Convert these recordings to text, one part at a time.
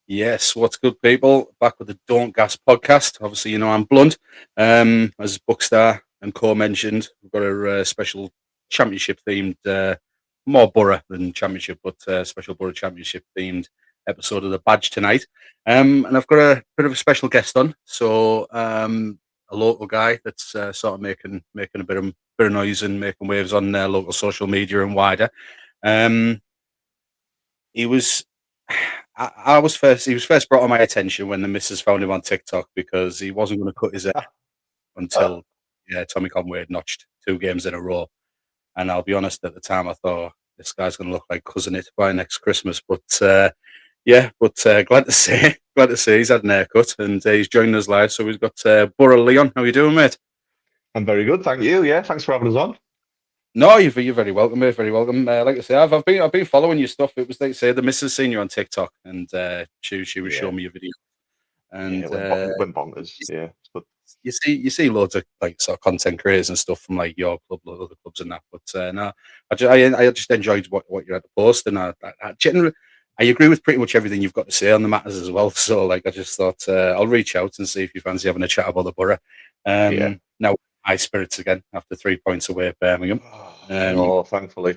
Yes, what's good, people? Back with the Don't Gas podcast. Obviously, I'm Blunt. As Bookstar and Co mentioned, we've got a special championship themed, more Borough than championship, but special Borough championship themed episode of the Badge tonight. And I've got a bit of a special guest on, so a local guy that's sort of making a bit of noise and making waves on local social media and wider. Um, he was I was first. He was first brought on my attention when the missus found him on TikTok because he wasn't going to cut his hair until Tommy Conway had notched 2 games in a row. And I'll be honest, at the time I thought this guy's going to look like Cousin It by next Christmas. But glad to say he's had an haircut and he's joining us live. So we've got Boro Leon. How you doing, mate? I'm very good, thank you. Yeah, thanks for having us on. No, you're very welcome, mate. Very welcome. Like I say, I've been following your stuff. It was like say the missus seen you on TikTok and she was showing me your video. And it went bonkers. Yeah, but you see loads of like sort of content creators and stuff from like your club, other clubs and that. But no, I just enjoyed what you had to post, and I generally I agree with pretty much everything you've got to say on the matters as well. So like I just thought I'll reach out and see if you fancy having a chat about the Borough. Now high spirits again after 3 points away at Birmingham. Thankfully.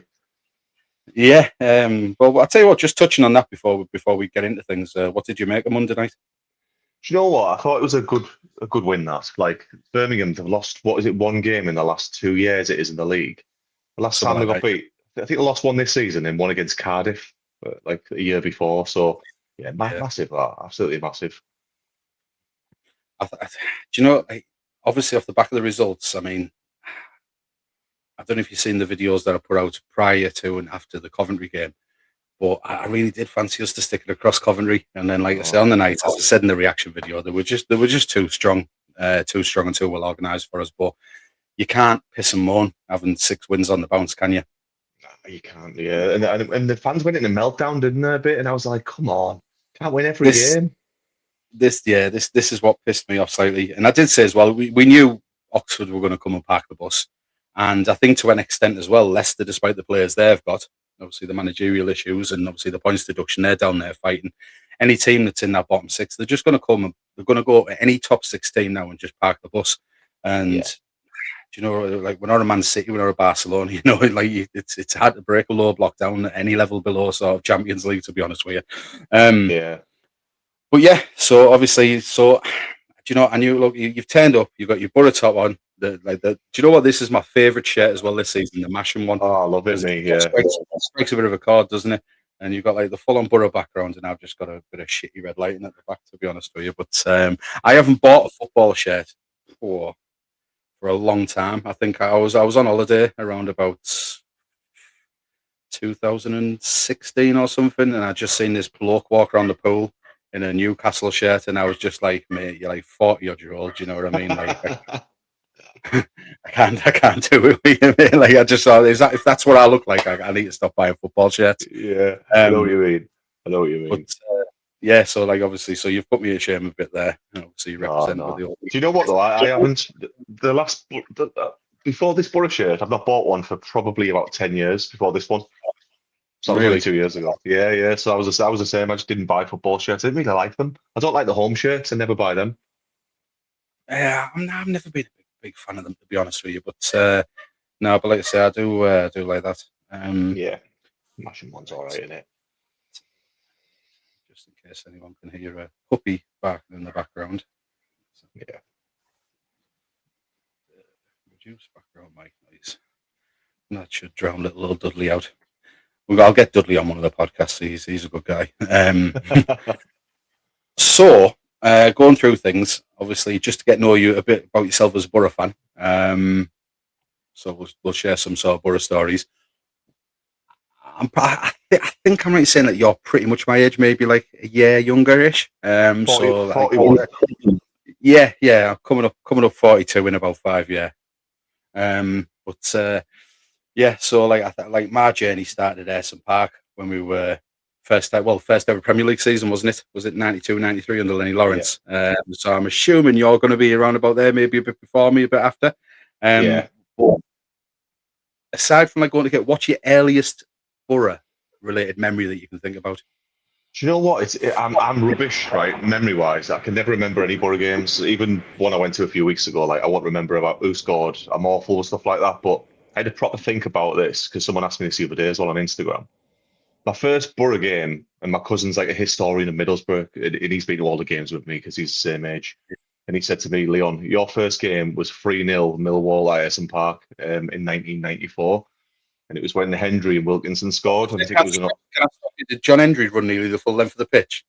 Yeah. Well, I'll tell you what. Just touching on that before we get into things. What did you make of Monday night? Do you know what? I thought it was a good win. That like Birmingham have lost one game in the last 2 years. It is in the league. The last time they got beat, I think they lost one this season and one against Cardiff, like a year before. So yeah, massive. Absolutely massive. Do you know? Obviously, off the back of the results, I mean, I don't know if you've seen the videos that I put out prior to and after the Coventry game, but I really did fancy us to stick it across Coventry. And then, like I said, on the night, as I said in the reaction video, they were just too strong and too well organised for us. But you can't piss and moan having 6 wins on the bounce, can you? No, you can't. Yeah, and the fans went in a meltdown, didn't they, a bit? And I was like, come on, can't win every game. This is what pissed me off slightly. And I did say as well, we knew Oxford were going to come and park the bus. And I think to an extent as well, Leicester, despite the players they've got, obviously the managerial issues and obviously the points deduction, they're down there fighting. Any team that's in that bottom 6, they're just going to come and they're going to go at any top 6 team now and just park the bus. And do you know, like we're not a Man City, we're not a Barcelona. You know, like it's hard to break a low block down at any level below sort of Champions League, to be honest with you. But yeah, so obviously, do you know? I knew. Look, you've turned up. You've got your Borough top on. Do you know what? This is my favourite shirt as well this season, the Masham one. Oh, I love it, me. Yeah, strikes a bit of a chord, doesn't it? And you've got like the full-on Borough background, and I've just got a bit of shitty red lighting at the back, to be honest with you. But I haven't bought a football shirt for a long time. I think I was on holiday around about 2016 or something, and I just seen this bloke walk around the pool in a Newcastle shirt, and I was just like, mate, you're like 40-odd-year-old. Do you know what I mean? Like, I can't do it. Like, I just thought, if that's what I look like, I need to stop buying football shirts. Yeah, I know what you mean. But, yeah, so like obviously, so you've put me to shame a bit there. So you represent the old. Do you know what though? I haven't before this Borough shirt. I've not bought one for probably about 10 years before this one. So really? 2 years ago. Yeah. So I was the same. I just didn't buy football shirts. I didn't really like them. I don't like the home shirts. I never buy them. Yeah, I've never been a big fan of them, to be honest with you. But no, but like I say, I do like that. Yeah, Mashing one's all right, isn't it? Just in case anyone can hear a puppy barking in the background. Yeah. Reduce background mic noise. That should drown little Dudley out. I'll get Dudley on one of the podcasts. He's a good guy. So, going through things, obviously, just to get to know you a bit about yourself as a Borough fan. So we'll share some sort of Borough stories. I think I'm right in saying that you're pretty much my age, maybe like a year younger-ish. 41. Yeah, coming up 42 in about 5 years. Yeah, so like my journey started at Ayson Park when we were first ever Premier League season, wasn't it? Was it 92, 93 under Lenny Lawrence? Yeah. So I'm assuming you're going to be around about there, maybe a bit before me, a bit after. But aside from like going to get, what's your earliest Borough related memory that you can think about? Do you know what? I'm rubbish, right? Memory wise, I can never remember any Borough games. Even one I went to a few weeks ago, like I won't remember about who scored. I'm awful with stuff like that. But I had to proper think about this because someone asked me this the other day as well on Instagram. My first Borough game, and my cousin's like a historian of Middlesbrough, and he's been to all the games with me because he's the same age. And he said to me, Leon, your first game was 3-0 Millwall ISM Park in 1994. And it was when Hendry and Wilkinson scored. And I think it was an. Can I stop you? Did John Hendry run nearly the full length of the pitch?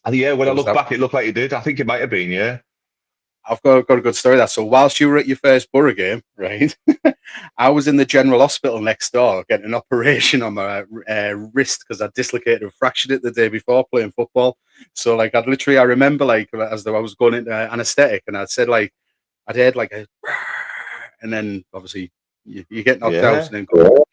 And yeah, when I Or was look that? back, it looked like he did. I think it might have been, yeah. I've got a good story there. So whilst you were at your first Borough game, right, I was in the general hospital next door getting an operation on my wrist because I dislocated and fractured it the day before playing football. So like I remember like as though I was going into anaesthetic, and I'd said like I'd heard like a, and then obviously you get knocked out and then go.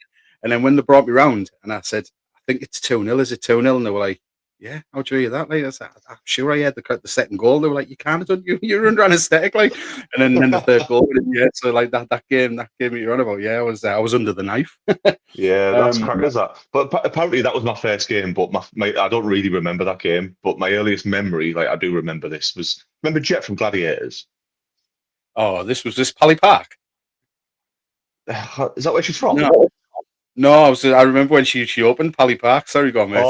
And then when they brought me round and I said, I think it's 2-0, is it 2-0? And they were like, yeah, how'd you hear that? Like, I said, I'm sure I had the second goal. They were like, you can't have done, you're under anaesthetic, like. And then the third goal, yeah. So like that game that you're on about, yeah, I was under the knife. Yeah, that's crackers that. But apparently that was my first game, but my I don't really remember that game. But my earliest memory, like I do remember this, was remember Jet from Gladiators? Oh, this Pally Park. Is that where she's from? No, I remember when she opened Pally Park. Sorry, go on, mate.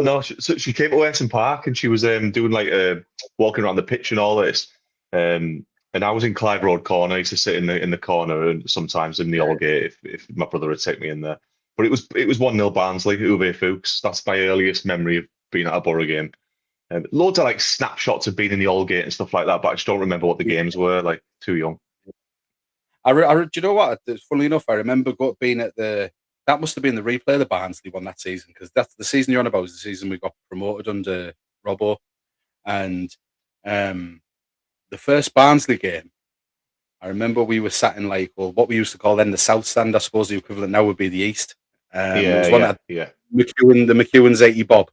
No. She came to Weston Park and she was doing like walking around the pitch and all this. And I was in Clive Road corner. I used to sit in the corner and sometimes in the Aldgate if my brother would take me in there. But it was 1-0 Barnsley, Uwe Fuchs. That's my earliest memory of being at a Borough game. Loads of like snapshots of being in the Aldgate and stuff like that, but I just don't remember what the games were. Like too young. Do you know what? Funnily enough, I remember being at that must have been the replay of the Barnsley one that season, because that's the season you're on about. Was the season we got promoted under Robbo, and the first Barnsley game. I remember we were sat in like what we used to call then the South Stand. I suppose the equivalent now would be the East. It was one that had the McEwen's 80 bob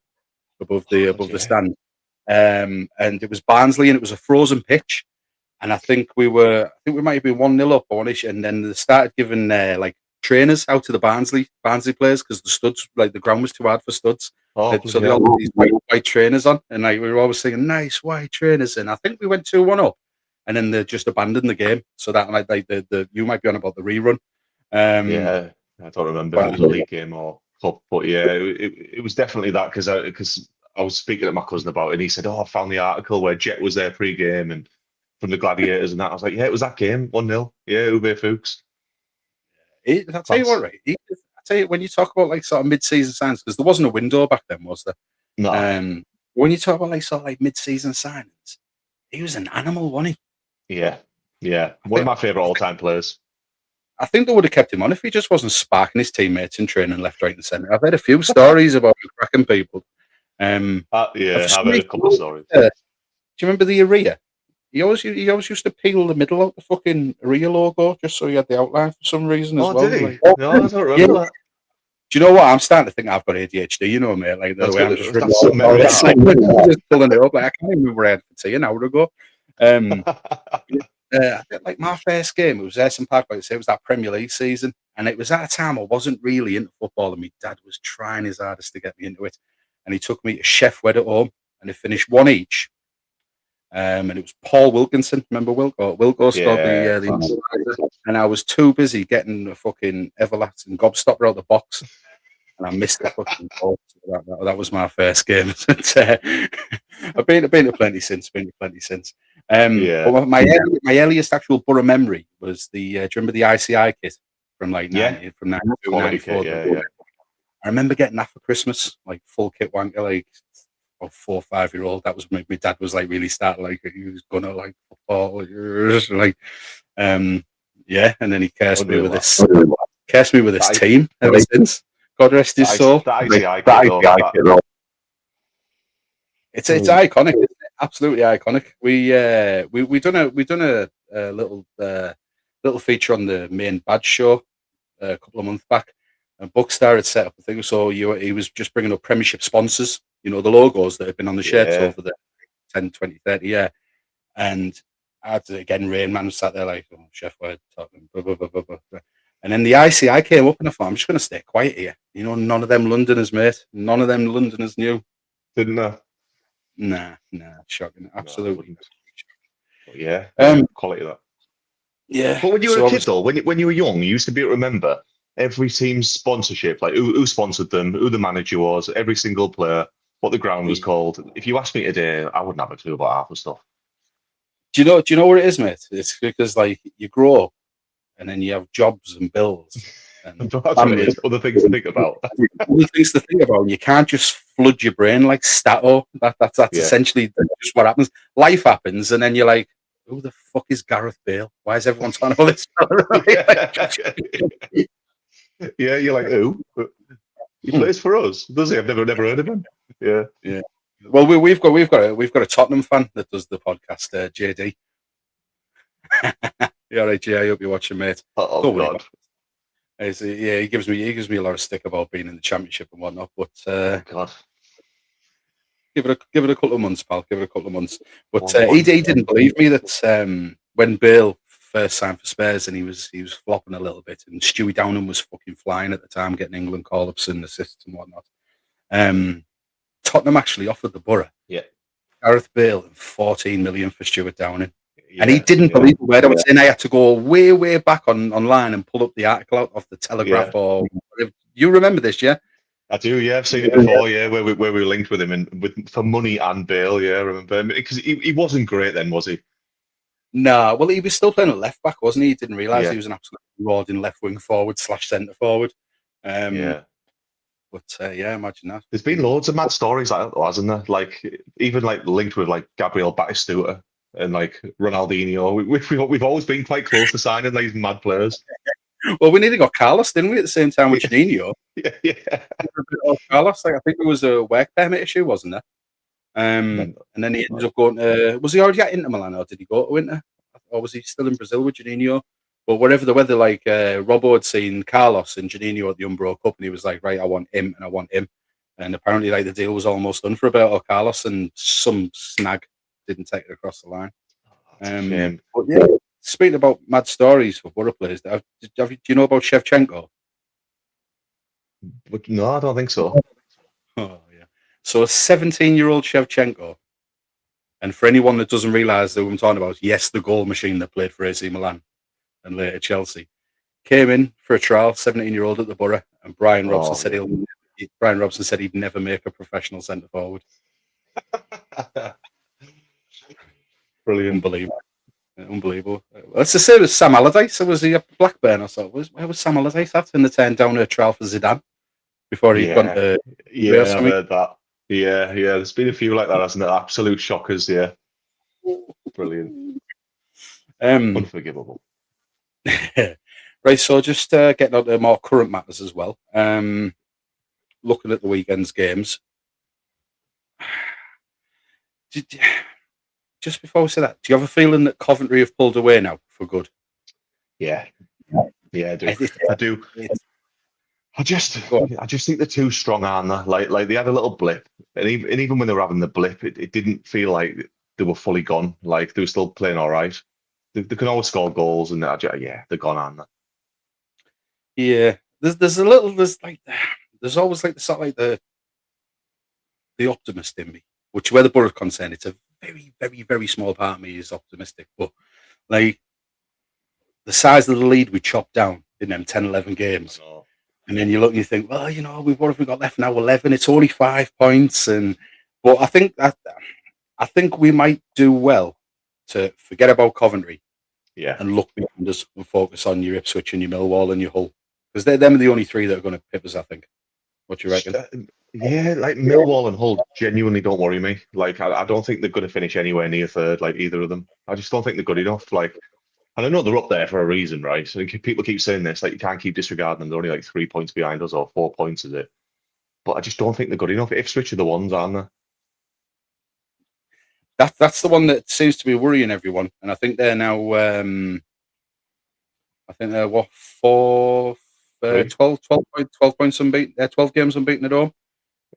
above the stand, and it was Barnsley, and it was a frozen pitch. And I think we might have been 1-0 up or 1-ish, and then they started giving like trainers out to the Barnsley players because the studs, like the ground was too hard for studs. So they all had these white trainers on, and like we were always singing nice white trainers. And I think we went 2-1 up, and then they just abandoned the game. So that might like you might be on about the rerun. Yeah, I don't remember if it was a league game or club, but yeah, it was definitely that because I was speaking to my cousin about it, and he said, "Oh, I found the article where Jet was there pre-game and from the Gladiators and that." I was like, "Yeah, it was that game, 1-0. Yeah, Uwe Fuchs." I'll tell you what, right? I tell you, when you talk about like sort of mid-season signings, because there wasn't a window back then, was there? No. When you talk about like sort of like mid-season signings, he was an animal, wasn't he? Yeah. One of my favourite all-time players. I think they would have kept him on if he just wasn't sparking his teammates in training left, right, and centre. I've heard a few stories about cracking people. I've heard a couple of stories. Do you remember the Area? He always used to peel the middle out the fucking Area logo just so he had the outline for some reason as well. Did he? Like, no, I don't remember that. Do you know what? I'm starting to think I've got ADHD, you know, mate. Like the way I'm just pulling it up. Like I can't even remember I had for tea an hour ago. Like my first game, it was Ayson Park, like I say, it was that Premier League season, and it was at a time I wasn't really into football, and my dad was trying his hardest to get me into it, and he took me to Chef Wed at home, and they finished 1 each. And it was Paul Wilkinson. Remember Wilco? Wilco scored the and I was too busy getting a fucking everlasting gobstopper out the box, and I missed the fucking goal. That was my first game. I've been to plenty since. But my earliest actual Borough memory was the. Do you remember the ICI kit from like 94? I remember getting that for Christmas, like full kit wanker, like. 4 or 5 year old. That was my dad was like really starting like he was gonna like football, like and then he cursed me with this team ever since. God rest his soul. It's iconic. It's absolutely iconic. We done a little feature on the main badge show a couple of months back. And Bookstar had set up a thing, so he was just bringing up Premiership sponsors. You know, the logos that have been on the shirts over the 10, 20, 30 year. And I had to, again, Rain Man sat there like, oh, Chef Wed talking, blah, blah, blah, blah, blah. And And then the ICI came up and I thought, I'm just going to stay quiet here. You know, none of them Londoners, mate. None of them Londoners knew. Didn't I? Nah, shocking. Absolutely. No, but yeah, quality of that. Yeah. But when you were a kid, though, when you were young, you used to be able to remember every team's sponsorship, like who sponsored them, who the manager was, every single player, what the ground was called. If you asked me today, I wouldn't have a clue about half the stuff. Do you know what it is, mate? It's because like you grow up and then you have jobs and bills and family, other things to think about. Other things to think about. And you can't just flood your brain like Stato. That's essentially just what happens. Life happens, and then you're like, who the fuck is Gareth Bale? Why is everyone talking about this? Yeah, you're like, who? He plays for us, does he? I've never heard of him. Yeah. Well, we've got a Tottenham fan that does the podcast, JD. Yeah, right, Jay. I hope you're watching, mate. Oh God. He gives me a lot of stick about being in the Championship and whatnot. But God, give it a couple of months, pal. Give it a couple of months. But he didn't believe me that when Bale first signed for Spurs and he was flopping a little bit, and Stewie Downham was fucking flying at the time, getting England call-ups and assists and whatnot. Tottenham actually offered the Boro Gareth Bale and 14 million for Stuart Downing. And he didn't believe the word I was saying. I had to go way back online and pull up the article out of the Telegraph or whatever. You remember this, yeah? I do, yeah. I've seen it before, where we were linked with him and for money and Bale, I remember. Because he wasn't great then, was he? No, well, he was still playing at left back, wasn't he? He didn't realise he was an absolute marauding left wing forward / centre forward. But imagine that. There's been loads of mad stories like that, hasn't there? Like even like linked with like Gabriel Batistuta and like Ronaldinho. We've always been quite close to signing these mad players. Well, we nearly got Carlos, didn't we, at the same time with Juninho? Yeah. Carlos, like, I think it was a work permit issue, wasn't there? And then he ended up going to... Was he already at Inter Milan, or did he go to Inter? Or was he still in Brazil with Juninho? But whatever the weather, like, Robbo had seen Carlos and Juninho at the Umbro Cup, and he was like, right, I want him, and I want him. And apparently, like, the deal was almost done for Roberto Carlos, and some snag didn't take it across the line. But yeah, speaking about mad stories for Boro players, do you know about Shevchenko? No, I don't think so. Oh yeah. So a 17-year-old Shevchenko, and for anyone that doesn't realise that what I'm talking about, yes, the goal machine that played for AC Milan and later Chelsea, came in for a trial, 17-year-old at the Boro, and Brian Robson said he'd never make a professional centre forward. Brilliant. Unbelievable. That's the same as Sam Allardyce. So was he at Blackburn or so? Where was Sam Allardyce at in the turn down a trial for Zidane before he'd gone to... Yeah, I've heard that. Yeah. There's been a few like that, hasn't there? Absolute shockers, yeah. Brilliant. Unforgivable. Right, so just getting on to more current matters as well. Looking at the weekend's games. Just before we say that, do you have a feeling that Coventry have pulled away now for good? Yeah, I do. I just think they're too strong, aren't they? Like they had a little blip, and even when they were having the blip, it didn't feel like they were fully gone. Like they were still playing all right. They can always score goals, and they're gone, aren't they? Yeah, there's always like the sort of like the optimist in me, which where the Boro's concerned, it's a very, very, very small part of me is optimistic, but like the size of the lead we chopped down in them 10, 11 games. And then you look and you think, well, what have we got left now? 11. It's only 5 points. But I think we might do well to forget about Coventry and look behind us and focus on your Ipswich and your Millwall and your Hull. Because them are the only three that are going to pip us, I think. What do you reckon? Yeah, like Millwall and Hull genuinely don't worry me. Like I don't think they're going to finish anywhere near third, like either of them. I just don't think they're good enough. Like, and I know they're up there for a reason, right? So people keep saying this, like you can't keep disregarding them. They're only like 3 points behind us or 4 points, is it? But I just don't think they're good enough. Ipswich are the ones, aren't they? That's the one that seems to be worrying everyone, and I think they're now. I think they're what 12 points unbeaten. 12 games unbeaten at home.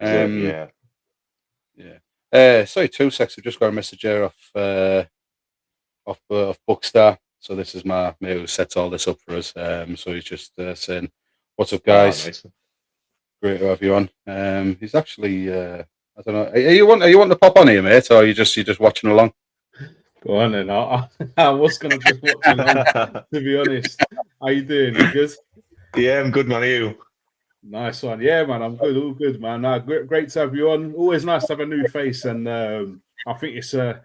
Yeah. Sorry, 2 seconds. I've just got a message here off Bookstar So this is my mate who sets all this up for us. So he's just saying, "What's up, guys? Nice. Great to have you on." He's actually, I don't know. Are you wanting to pop on here, mate, or are you just watching along? Go on then. I was gonna just watch along, to be honest. How you doing? You good? Yeah, I'm good, man. Are you? Nice one. Yeah, man. I'm good. All good, man. Great to have you on. Always nice to have a new face, and I think it's a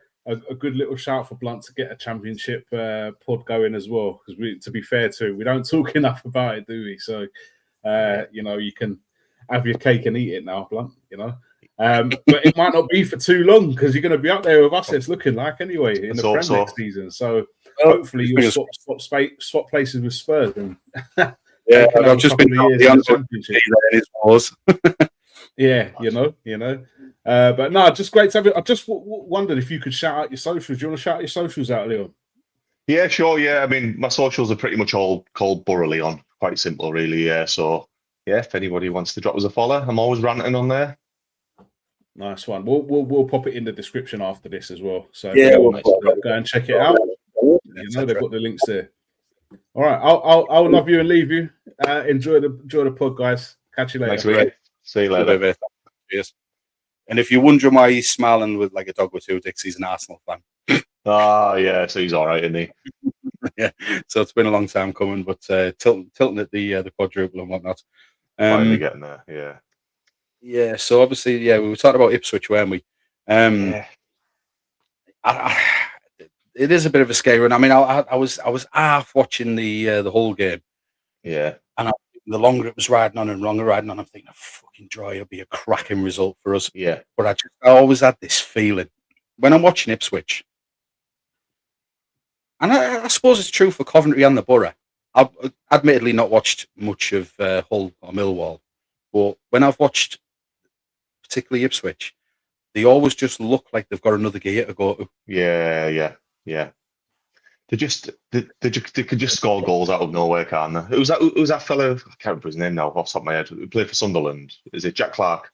good little shout for Blunt to get a championship pod going as well. Because to be fair to, we don't talk enough about it, do we? So, you can have your cake and eat it now, Blunt. But it might not be for too long because you're going to be up there with us. It's looking like anyway in the Prem next season. So hopefully you'll swap places with Spurs. And yeah, I've just been the championship. Yeah, but no, just great to have it. I just wondered if you could shout out your socials. Do you want to shout out your socials out, Leon? Yeah, sure. Yeah, I mean, my socials are pretty much all called Boro Leon. Quite simple, really. Yeah, so yeah, if anybody wants to drop us a follow, I'm always ranting on there. Nice one. We'll pop it in the description after this as well. So yeah, go and check it out. They've got the links there. All right, I'll love you and leave you. Enjoy the pod, guys. Catch you later. Next week. See you later. Cheers. And if you're wondering why he's smiling with like a dog with two dicks, he's an Arsenal fan. Yeah, so he's all right, isn't he? Yeah. So it's been a long time coming, but tilting at the quadruple and whatnot. Finally getting there. Yeah. Yeah, so obviously, we were talking about Ipswich, weren't we? It is a bit of a scary one. I mean, I was half watching the whole game. Yeah. And the longer it was riding on, I'm thinking, a fucking draw, it'll be a cracking result for us. Yeah. But I always had this feeling when I'm watching Ipswich, and I suppose it's true for Coventry and the Borough. I've admittedly not watched much of Hull or Millwall, but when I've watched particularly Ipswich, they always just look like they've got another gear to go to. Yeah. They could just score goals out of nowhere, can't they? Who's that fella? I can't remember his name now off the top of my head. Who played for Sunderland? Is it Jack Clark?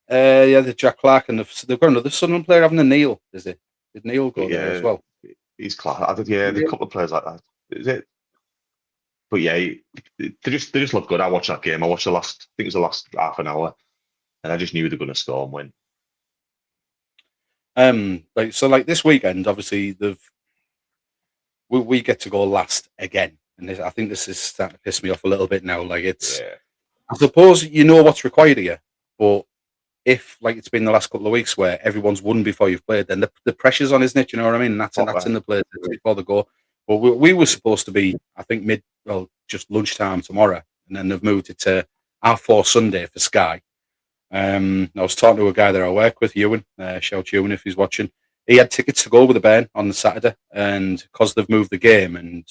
Yeah, the Jack Clark, and they've got another Sunderland player, haven't they? Neil, is it? Did Neil go there as well? He's Clark. There's a couple of players like that. Is it? But yeah, they just look good. I watched that game. I watched I think it was the last half an hour, and I just knew they were going to score and win. Like this weekend, obviously we get to go last again, and I think this is starting to piss me off a little bit now. Like I suppose you know what's required of you, but if like it's been the last couple of weeks where everyone's won before you've played, then the pressure's on, isn't it? You know what I mean? And that's in the players before they go. But we were supposed to be, I think, just lunchtime tomorrow, and then they've moved it to 4:30 Sunday for Sky. I was talking to a guy that I work with, Ewan. Shout Ewan if he's watching. He had tickets to go with the band on the Saturday, and because they've moved the game, and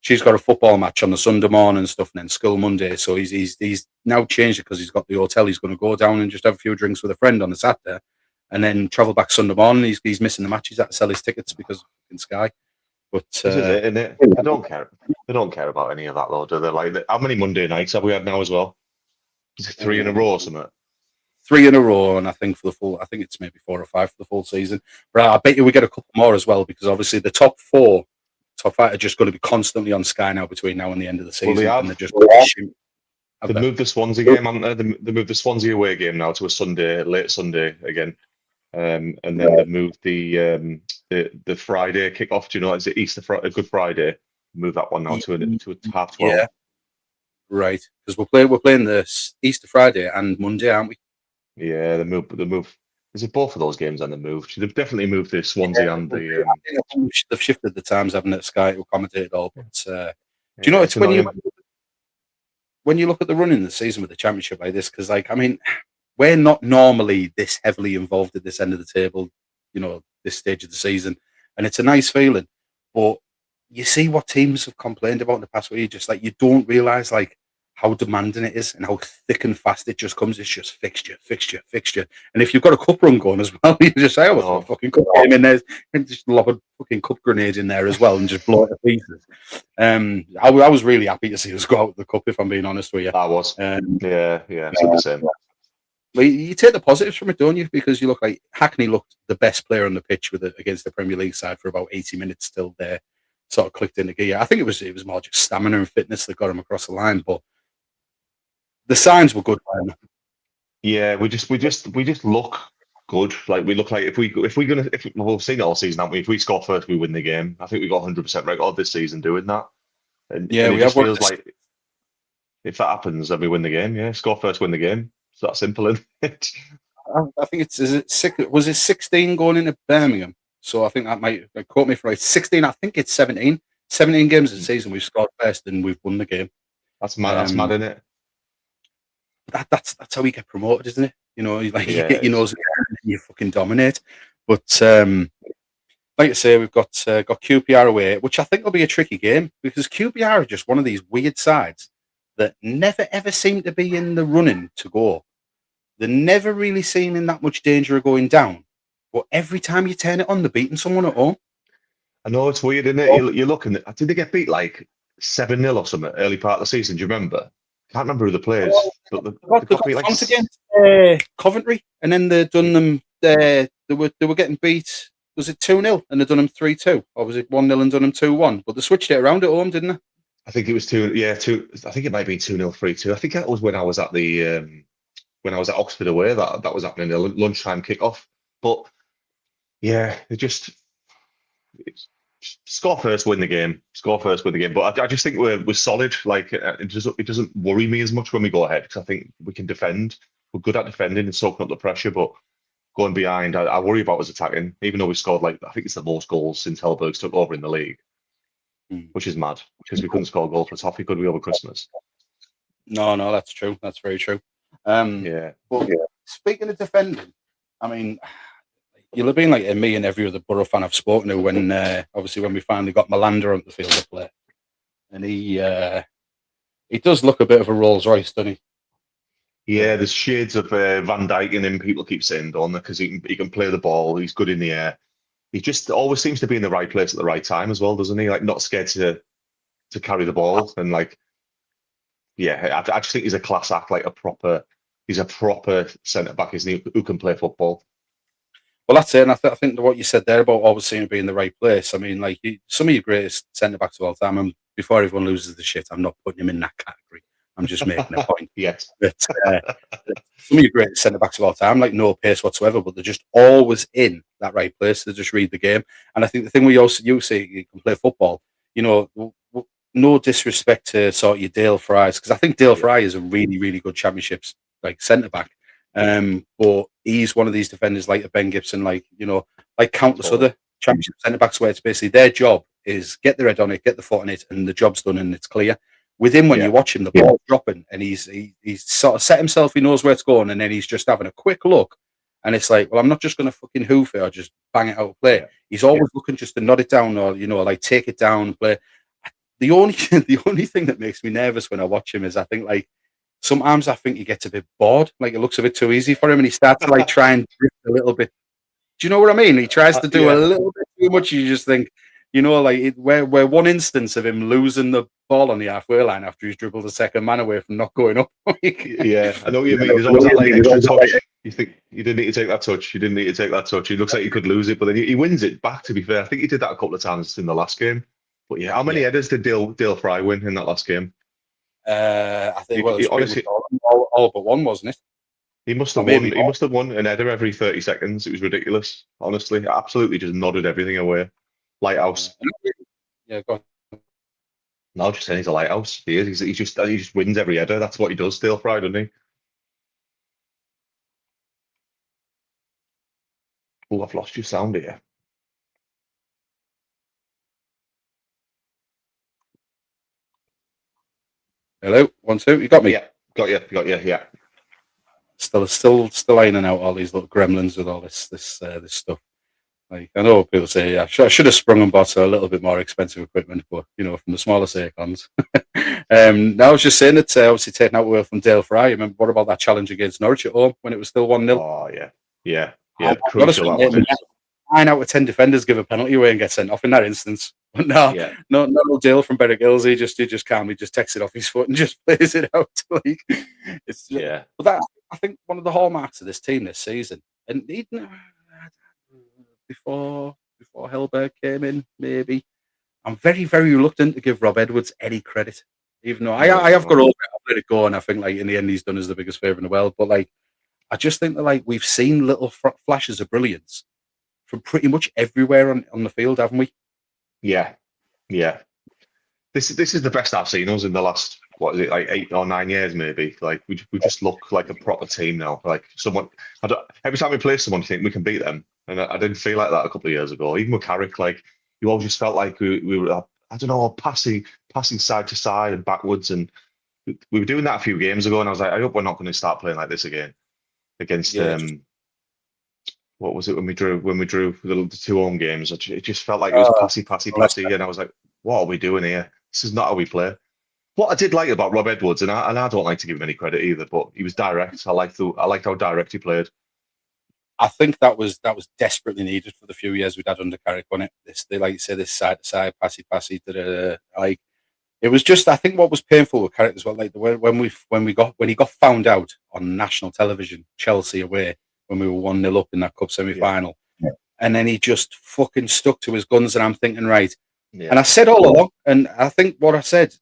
she's got a football match on the Sunday morning and stuff, and then school Monday. So he's now changed it because he's got the hotel. He's going to go down and just have a few drinks with a friend on the Saturday, and then travel back Sunday morning. He's missing the match. He's had to sell his tickets because of Sky. But isn't it? I don't care. They don't care about any of that, though, do they? Like, how many Monday nights have we had now as well? Is it 3 in a row or something? 3 in a row, and I think it's maybe 4 or 5 for the full season. But I bet you we get a couple more as well, because obviously the top 5 are just going to be constantly on Sky now between now and the end of the season. Well, and they're just they moved the Swansea game, haven't they? They moved the Swansea away game now to a Sunday, late Sunday again, and then they moved the Friday kickoff. Do you know? Is it Easter Friday, Good Friday? Move that one now to a 12:30. Yeah, right. Because we're playing the Easter Friday and Monday, aren't we? Yeah, they move. Is it both of those games and they moved? They've definitely moved the Swansea and the. I think they've shifted the times, haven't it? Sky to accommodate it all. But do you know it's when you look at the run in the season with the Championship like this? Because we're not normally this heavily involved at this end of the table, this stage of the season, and it's a nice feeling. But you see what teams have complained about in the past, where you just you don't realise how demanding it is and how thick and fast it just comes. It's just fixture. And if you've got a cup run going as well, you just say, "Oh, a fucking cup game in there," and just lob a fucking cup grenade in there as well and just blow it to pieces. I was really happy to see us go out of the cup, if I'm being honest with you. I was. Yeah, it's the same. Well, you take the positives from it, don't you? Because you look like Hackney looked the best player on the pitch with it against the Premier League side for about 80 minutes till they sort of clicked into gear. I think it was more just stamina and fitness that got him across the line, but the signs were good. Yeah, we just look good. Like we look like if we've seen it all season, haven't we? If we score first, we win the game. I think we got 100% record this season doing that. And Yeah, it we just have feels like if that happens, then we win the game. Yeah, score first, win the game. It's that simple, isn't it? I think was it 16 going into Birmingham? So I think that might quote me for like 16. I think it's 17. 17 games this season we've scored first and we've won the game. That's mad. That's mad, isn't it? That's how we get promoted, isn't it? You know, like you get your nose and you fucking dominate. But like I say, we've got QPR away, which I think will be a tricky game because QPR are just one of these weird sides that never ever seem to be in the running to go. They never really seem in that much danger of going down. But every time you turn it on, they're beating someone at home. I know it's weird, isn't it? You're looking at, did they get beat like 7-0 or something early part of the season? Do you remember? Can't remember who the players. But they got beat like against Coventry, and then they done them. They were getting beat. Was it 2-0 and they done them 3-2, or was it 1-0 and done them 2-1? But they switched it around at home, didn't they? I think it was 2. Yeah, 2. I think it might be 2-0, 3-2. I think that was when I was at the when I was at Oxford away. That was happening. The lunchtime kickoff. But yeah, score first, win the game. Score first, win the game. But I just think we're solid. Like it doesn't worry me as much when we go ahead because I think we can defend. We're good at defending and soaking up the pressure. But going behind, I worry about us attacking. Even though we scored I think it's the most goals since Hellberg's took over in the league, which is mad because we couldn't score a goal for a toffee, could we, over Christmas? No, that's true. That's very true. Yeah. But speaking of defending, I mean, you'll have been like me and every other Borough fan I've spoken to when obviously when we finally got Malander on the field to play, and he does look a bit of a Rolls Royce, doesn't he? Yeah, there's shades of Van Dijk in him. People keep saying, don't they? Because he can play the ball. He's good in the air. He just always seems to be in the right place at the right time as well, doesn't he? Like not scared to carry the ball and like, yeah. I just think he's a class act, like he's a proper centre back, isn't he? Who can play football. Well, that's it. And I think what you said there about always seeming to be in the right place. I mean, like some of your greatest centre backs of all time. And before everyone loses the shit, I'm not putting him in that category. I'm just making a point. Yes. That some of your greatest centre backs of all time, like no pace whatsoever, but they're just always in that right place. They just read the game. And I think the thing you say you can play football. You know, no disrespect to sort of your Dale Fry's, because I think Dale Fry is a really, really good Championships like centre back. But he's one of these defenders like a Ben Gibson, like countless other Championship centre backs, where it's basically their job is get their head on it, get the foot on it, and the job's done and it's clear. With him, when you watch him, the ball's dropping, and he's sort of set himself. He knows where it's going, and then he's just having a quick look, and it's like, well, I'm not just going to fucking hoof it or just bang it out of play. He's always looking just to nod it down or like take it down and play. The only thing that makes me nervous when I watch him is I think like sometimes I think he gets a bit bored, like it looks a bit too easy for him, and he starts to like try and drift a little bit. Do you know what I mean? He tries to do a little bit too much. You just think, where one instance of him losing the ball on the halfway line after he's dribbled a second man away from not going up. Yeah, I know what you mean. There's always that like extra touch. You think you didn't need to take that touch. You didn't need to take that touch. It looks like you could lose it, but then he wins it back. To be fair, I think he did that a couple of times in the last game. But yeah, how many headers did Dale Fry win in that last game? I think honestly all but one, wasn't it? He must have won. He must have won an header every 30 seconds. It was ridiculous. Honestly, absolutely just nodded everything away. Lighthouse. Yeah, go on. No, just saying he's a lighthouse. He is. He just wins every header. That's what he does. Dale Fry, doesn't he? Oh, I've lost your sound here. Hello, 1, 2. You got me? Yeah, got you. Yeah. Still ironing out all these little gremlins with all this stuff. Like I know people say I should have sprung and bought a little bit more expensive equipment, but from the smaller Acons. Now I was just saying that obviously taking out away from Dale Fry. Remember what about that challenge against Norwich at home when it was still 1-0? Oh yeah. Crucial. 9 out of 10 defenders give a penalty away and get sent off in that instance. But no Dale from Berwick Hills. He just calmly just takes it off his foot and just plays it out. Like it's but I think one of the hallmarks of this team this season, and even before Hellberg came in, maybe I'm very, very reluctant to give Rob Edwards any credit, even though I have got over it. I've let it go, and I think like in the end he's done us the biggest favour in the world. But like, I just think that like we've seen little flashes of brilliance from pretty much everywhere on the field, haven't we? Yeah. This is the best I've seen us in the last, what is it, like 8 or 9 years maybe. Like we just look like a proper team now. Like someone, every time we play someone, you think we can beat them, and I didn't feel like that a couple of years ago. Even with Carrick, like you all just felt like we were, I don't know, passing side to side and backwards, and we were doing that a few games ago. And I was like, I hope we're not going to start playing like this again against what was it when we drew the 2 home games? It just felt like it was passy, and I was like, what are we doing here? This is not how we play. What I did like about Rob Edwards, and I don't like to give him any credit either, but he was direct. I liked how direct he played. I think that was desperately needed for the few years we'd had under Carrick on it. They like you say, this side to side, passy, like it was just. I think what was painful with Carrick as well, like when he got found out on national television, Chelsea away, when we were 1-0 up in that cup semi-final, and then he just fucking stuck to his guns, and I'm thinking, right. Yeah. And I said all along, and I think what I said,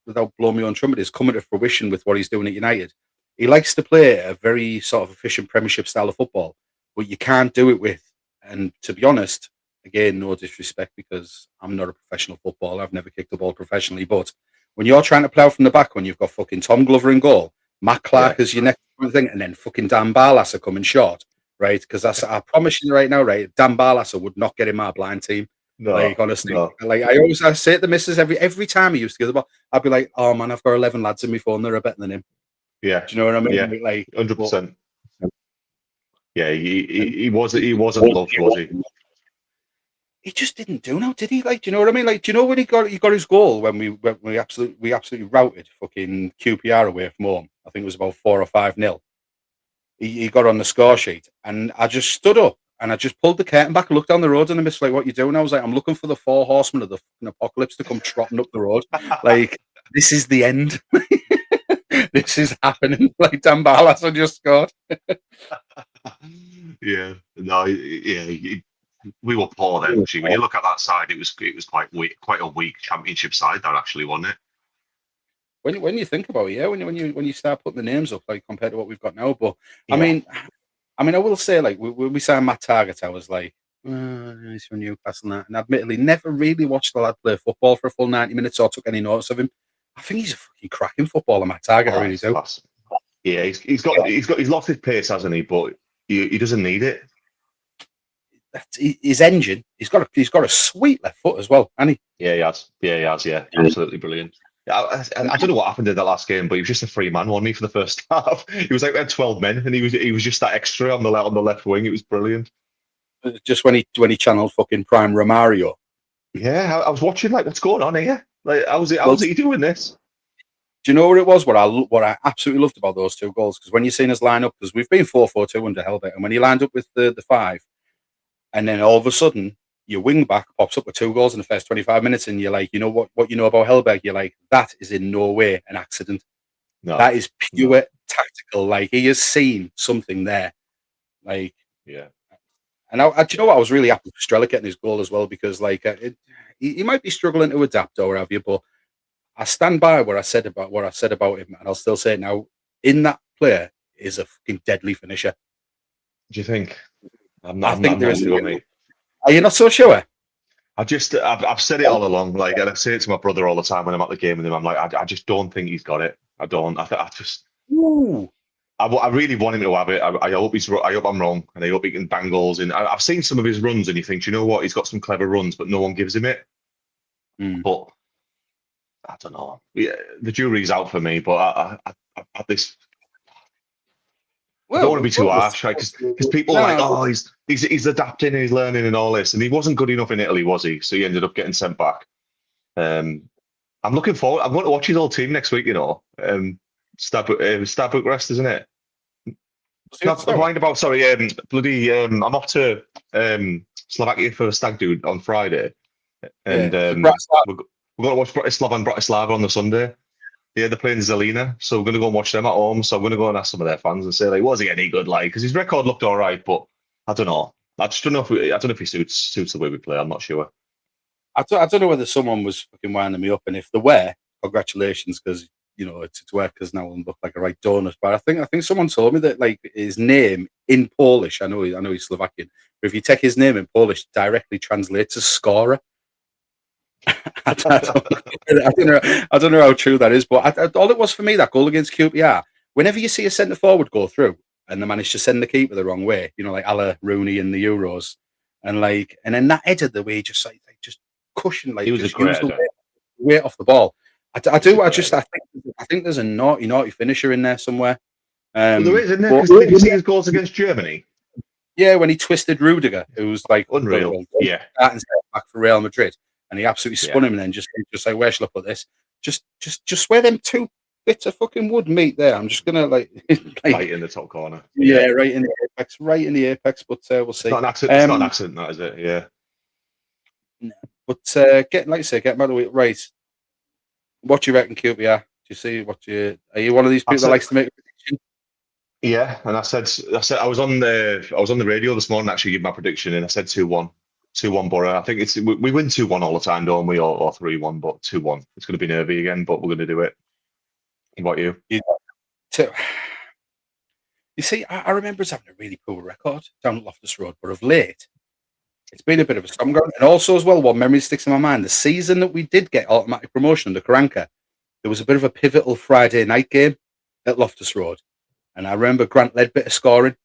without blowing my own trumpet, is coming to fruition with what he's doing at United. He likes to play a very sort of efficient Premiership style of football, but you can't do it with, and to be honest, again, no disrespect because I'm not a professional footballer, I've never kicked a ball professionally, but when you're trying to play out from the back, when you've got fucking Tom Glover in goal, Matt Clark as your next thing, and then fucking Dan Barlaser coming short, right? Because I promise you right now, right, Dan Barlaser would not get in my blind team. No, like honestly, like I say to the missus every time he used to get the ball, I'd be like, "Oh man, I've got 11 lads in my phone that are better than him." Yeah, do you know what I mean? Yeah, like 100%. Yeah, he wasn't loved, was he? He just didn't do now, did he? Like, do you know what I mean? Like, do you know when he got his goal when we absolutely routed fucking QPR away from home? I think it was about 4 or 5-0. He got on the score sheet, and I just stood up. And I just pulled the curtain back and looked down the road, and I missed like, what you doing? I was like, I'm looking for the 4 horsemen of the apocalypse to come trotting up the road. Like, this is the end. This is happening. Like, Dan Barlaser just scored. We were poor then. Actually, when you look at that side, it was quite a weak Championship side. That actually, wasn't it? When you think about it, when you start putting the names up, like compared to what we've got now, but I mean, I will say, like, when we signed Matt Targett, I was like, he's from Newcastle and admittedly never really watched the lad play football for a full 90 minutes or took any notice of him. I think he's a fucking cracking footballer, Matt Targett. I really do. Class. Yeah, he's lost his pace, hasn't he? But he doesn't need it. His engine. He's got a sweet left foot as well, hasn't he? Yeah, he has. Yeah, absolutely brilliant. I don't know what happened in the last game, but he was just a free man, wasn't he, for the first half? He was like, we had 12 men, and he was just that extra on the left wing. It was brilliant. Just when he channeled fucking prime Romario. Yeah, I was watching, like, what's going on here? Like, how's he doing this? Do you know what it was? What I absolutely loved about those 2 goals, because when you've seen us line up, because we've been 4-4-2 under Helbert, and when he lined up with the 5, and then all of a sudden, your wing back pops up with 2 goals in the first 25 minutes, and you're like, you know what you know about Helberg? You're like, that is in no way an accident. No, that is pure tactical. Like, he has seen something there. Like, yeah. And do you know what? I was really happy for Strela getting his goal as well, because like he might be struggling to adapt or whatever, but I stand by what I said about him, and I'll still say it now. In that player is a fucking deadly finisher. Do you think? I think there is. Are you not so sure? I've said it all along, like, and I say it to my brother all the time when I'm at the game with him. I'm like, I just don't think he's got it. I don't. I just. Ooh. I really want him to have it. I hope I'm wrong, and I hope he can bang goals in. I've seen some of his runs, and you think, you know what, he's got some clever runs, but no one gives him it. But I don't know. Yeah, the jury's out for me. But I this. I don't want to be too harsh, because people are like, oh, he's adapting and he's learning and all this, and he wasn't good enough in Italy, was he? So he ended up getting sent back. I'm looking forward. I'm going to watch his whole team next week. You know, Stad Bucharest, isn't it? I'm off to Slovakia for a stag do on Friday, and we're going to watch Slovan Bratislava on the Sunday. Yeah, they're playing Zelina, so we're going to go and watch them at home. So I'm going to go and ask some of their fans and say, like, was he any good? Like, because his record looked all right, but I don't know. I just don't know if I don't know if he suits the way we play. I'm not sure. I don't know whether someone was fucking winding me up, and if they were, congratulations, because it's work because now I look like a right donut. But I think someone told me that like his name in Polish. I know he's Slovakian, but if you take his name in Polish, it directly translates as scorer. I don't know how true that is, but all it was for me, that goal against QPR. Whenever you see a centre forward go through and they manage to send the keeper the wrong way, like a la Rooney in the Euros, and then that header, the way he just just cushion, like he was just a great use the weight off the ball. I think there's a naughty finisher in there somewhere. Well, there is, isn't there? Because did you see his goals against Germany? Yeah, when he twisted Rudiger, it was like unreal. Yeah, back for Real Madrid. And he absolutely spun him, and then just like, where shall I put this? Just where them two bits of fucking wood meet there. I'm just gonna like right in the top corner. Yeah, right in the apex. But we'll see. It's not an accident, that is it? Yeah. No. But get back to it. Right. What do you reckon, QPR? Do you see are you one of these people that likes to make a prediction? Yeah, and I said I was on the radio this morning actually giving my prediction, and I said 2-1. 2-1 Boro. I think we win 2-1 all the time, don't we? Or 3-1, but 2-1. It's going to be nervy again, but we're going to do it. What about you? You see, I remember us having a really poor record down at Loftus Road, but of late, it's been a bit of a storm going. And also, as well, one memory sticks in my mind: the season that we did get automatic promotion under Karanka, there was a bit of a pivotal Friday night game at Loftus Road, and I remember Grant Ledbetter scoring.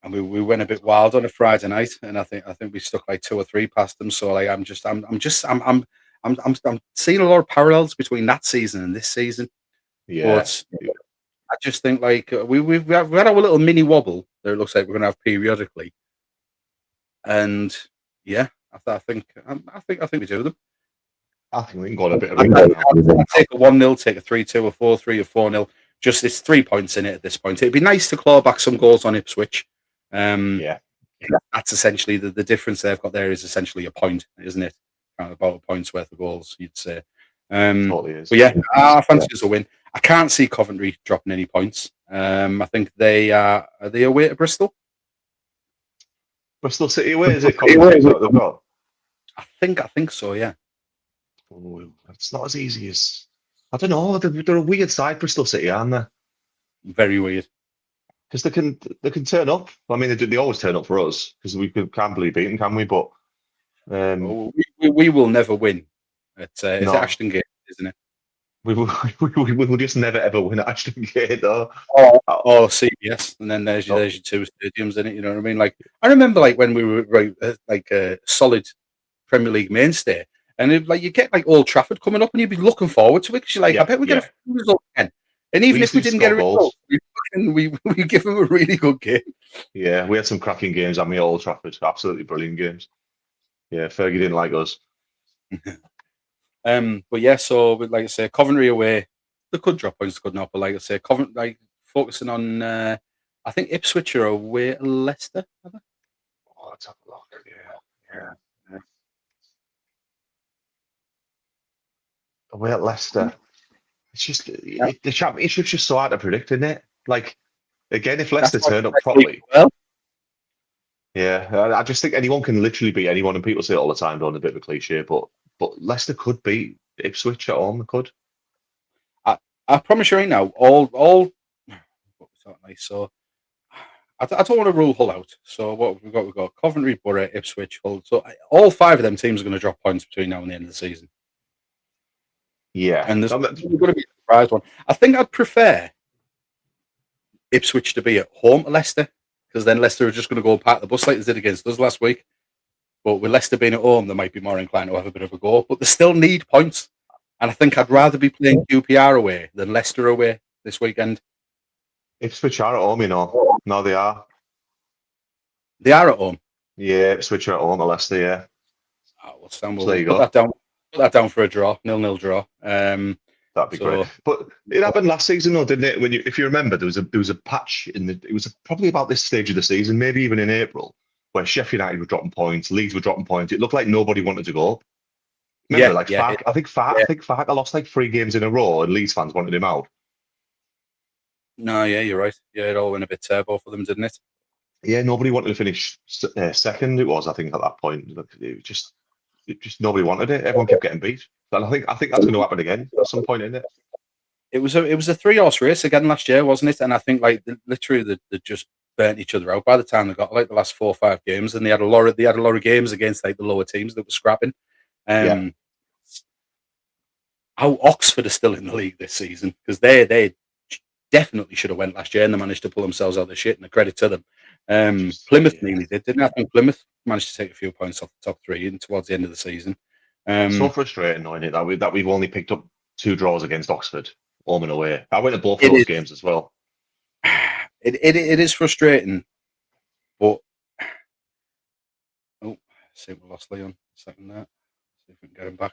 And we went a bit wild on a Friday night, and I think we stuck like 2 or 3 past them. So like I'm seeing a lot of parallels between that season and this season. Yeah, but I just think like we've had our little mini wobble that it looks like we're going to have periodically, and yeah, I think we do them. I think we can go on a bit of I'd take a 1-0, take a 3-2, a 4-3, a 4-0. Just it's 3 points in it at this point. It'd be nice to claw back some goals on Ipswich. That's essentially the difference they've got there is essentially a point, isn't it? About a point's worth of goals, you'd say. Totally is. But yeah, I fancy us a win. I can't see Coventry dropping any points. I think are they away to Bristol? Bristol City away, is it? Coventry, what they've got? I think so, yeah. Oh, it's not as easy as I don't know. They're a weird side, Bristol City, aren't they? Very weird. Because they can turn up. I mean, they always turn up for us because we can't believe beaten, can we? But we will never win. It's Ashton Gate, isn't it? We will just never ever win at Ashton Gate, though. Or CBS, and then there's your 2 stadiums in it. You know what I mean? Like I remember, like when we were like a solid Premier League mainstay, and you get like Old Trafford coming up, and you'd be looking forward to it because you're like, I bet we get a result again. And even if we didn't get a result, we give them a really good game. Yeah, we had some cracking games at Old Trafford. Absolutely brilliant games. Yeah, Fergie didn't like us. But yeah, so like I say, Coventry away, they could drop points, could not. But like I say, Coventry, like focusing on, I think Ipswich are away at Leicester. Oh, let's have a look. Yeah. Away at Leicester. It's just the championship's just so hard to predict, isn't it? Like again, if Leicester turn up properly, yeah, I just think anyone can literally beat anyone, and people say it all the time, don't, a bit of a cliche, but Leicester could beat Ipswich at home. They could. I promise you right now, all so I don't want to rule Hull out. So what we've got Coventry, Boro, Ipswich, Hull. So all 5 of them teams are going to drop points between now and the end of the season. Yeah, and there's going to be a surprise one. I think I'd prefer Ipswich to be at home to Leicester, because then Leicester are just going to go and park the bus like they did against us last week. But with Leicester being at home, they might be more inclined to have a bit of a go. But they still need points. And I think I'd rather be playing QPR away than Leicester away this weekend. Ipswich are at home, you know. No, they are. They are at home? Yeah, Ipswich are at home at Leicester, yeah. Oh, well, Stan, we'll put that down for a draw, 0-0 draw. That'd be great. But it happened last season, though, didn't it? If you remember, there was a patch it was probably about this stage of the season, maybe even in April, where Sheffield United were dropping points, Leeds were dropping points. It looked like nobody wanted to go up. Remember, I think Farke lost like 3 games in a row, and Leeds fans wanted him out. No, yeah, you're right. Yeah, it all went a bit turbo for them, didn't it? Yeah, nobody wanted to finish second. It was, I think, at that point. It just nobody wanted it. Everyone kept getting beat, and I think that's going to happen again at some point, isn't it? It was a 3-horse race again last year, wasn't it? And I think like literally they just burnt each other out by the time they got like the last 4 or 5 games, and they had a lot of games against like the lower teams that were scrapping. How Oxford are still in the league this season, because they definitely should have went last year and they managed to pull themselves out of the shit, and a credit to them. Plymouth nearly did, didn't I? think Plymouth managed to take a few points off the top 3 in towards the end of the season. So frustrating, knowing it that we've only picked up 2 draws against Oxford, home and away. I went to both of those games as well. It is frustrating, but see, we lost Leon. Second there. See if we can get him back.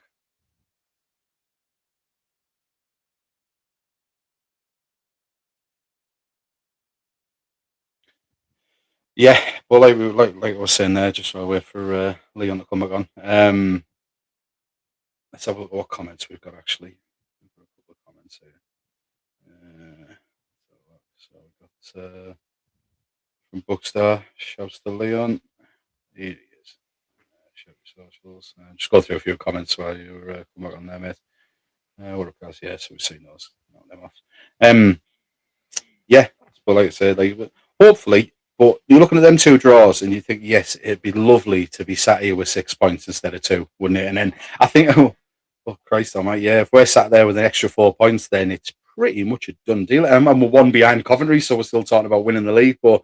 Yeah, well, like I was saying there, just while I wait for Leon to come back on. Let's have a look at what comments we've got actually. We've got a couple of comments here. So we've got from Bookstar, shouts to Leon. Here he is. Shout your socials. Just go through a few comments while you come back on there, mate. What of course, yeah, so we've seen those. Not them off. Yeah, but like I said, like hopefully. But you're looking at them 2 draws and you think, yes, it'd be lovely to be sat here with 6 points instead of 2, wouldn't it? And then I think, oh Christ almighty, yeah, if we're sat there with an extra 4 points, then it's pretty much a done deal. And we're 1 behind Coventry, so we're still talking about winning the league. But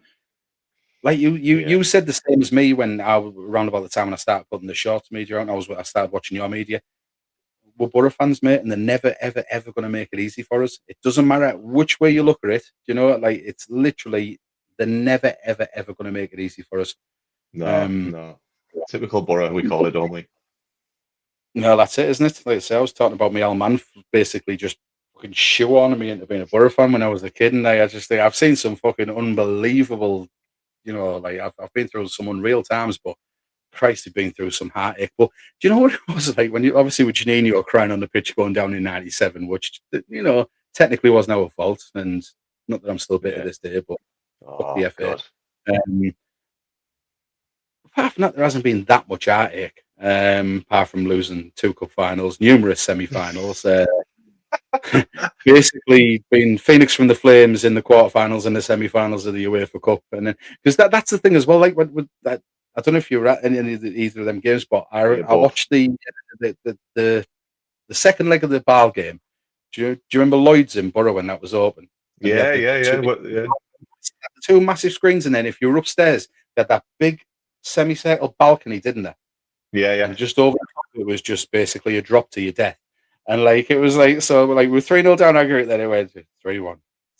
like you said the same as me when I was around about the time when I started putting the shorts media out. I started watching your media. We're Boro fans, mate, and they're never, ever, ever going to make it easy for us. It doesn't matter which way you look at it. You know, like it's literally. They're never, ever, ever going to make it easy for us. No. Typical Boro, we call it, don't we? No, that's it, isn't it? Like I say, I was talking about my old man basically just fucking shoehorning me into being a Boro fan when I was a kid, and I just think I've seen some fucking unbelievable, you know, like I've been through some unreal times, but Christ, I've been through some heartache. But do you know what it was like when you obviously with Janino crying on the pitch going down in '97, which you know technically wasn't our fault, and not that I'm still bitter this day, but. The FA. Apart from that, there hasn't been that much heartache. Apart from losing 2 cup finals, numerous semi-finals. Basically, been Phoenix from the Flames in the quarterfinals and the semi-finals of the UEFA Cup, and then because that's the thing as well. Like with that, I don't know if you were at any of either of them games, but I watched the second leg of the Ball game. Do you remember Lloyd's in Borough when that was open? Yeah. 2 massive screens, and then if you were upstairs, they had that big semicircle balcony, didn't they? Yeah. And just over the top, it was just basically a drop to your death. And like it was like so, like we're 3-0 down aggregate. Then it went 3-1,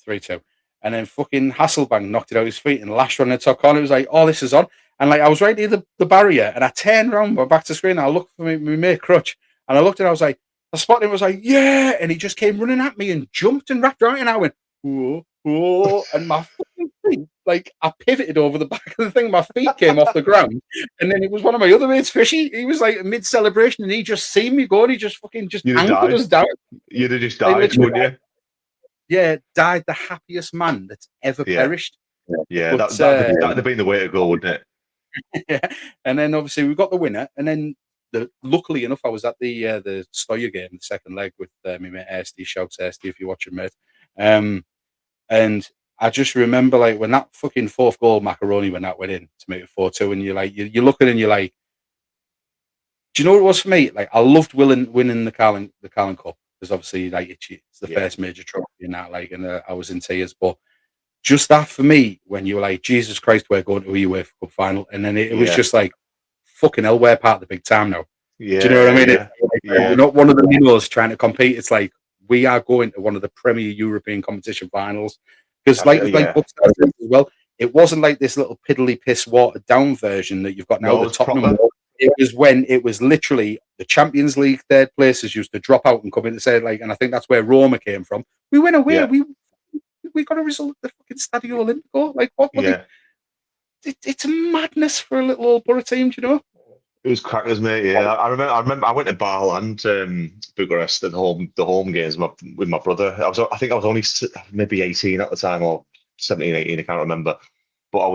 3-2, and then fucking Hasselbank knocked it out his feet and lashed on the top corner. It was like, oh, this is on. And like I was right near the barrier, and I turned around, went back to the screen, and I looked for my mate Crutch, and I looked and I was like, I spotted him, was like, yeah, and he just came running at me and jumped and wrapped around, and I went, whoa, and my fucking feet, like I pivoted over the back of the thing, my feet came off the ground, and then it was one of my other mates, Fishy. He was like mid celebration, and he just seen me go, and he just fucking anchored us down. You'd have just died, wouldn't you? Yeah, died the happiest man that's ever perished. Yeah, that'd have been the way to go, wouldn't it? Yeah, and then obviously we got the winner, and then luckily enough, I was at the Stoya game, the second leg with my mate Esty. Shouts Esty if you're watching, mate. And I just remember like when that fucking 4th goal macaroni when that went in to make it 4-2, and you're like you're looking and you're like, do you know what it was for me? Like I loved winning the Carling Cup because obviously like it's the first major trophy in that, like, and I was in tears. But just that for me, when you were like, Jesus Christ, we're going to a UEFA Cup final, and then it was just like, fucking hell, we're part of the big time now. Yeah, do you know what I mean? We're not one of the minnows trying to compete. It's like we are going to one of the premier European competition finals. Because like Bookstars as well, it wasn't like this little piddly piss watered down version that you've got now. The Tottenham. It was when it was literally the Champions League third places used to drop out and come in and say like, and I think that's where Roma came from. We went away. Yeah. We got a result at the fucking Stadio Olimpico. Like what? It's a madness for a little old Borough team, do you know? It was crackers, mate. Yeah, I remember. I went to Barland, Bucharest, at the home games with my brother. I think I was only maybe 18 at the time, or 17, 18. I can't remember. But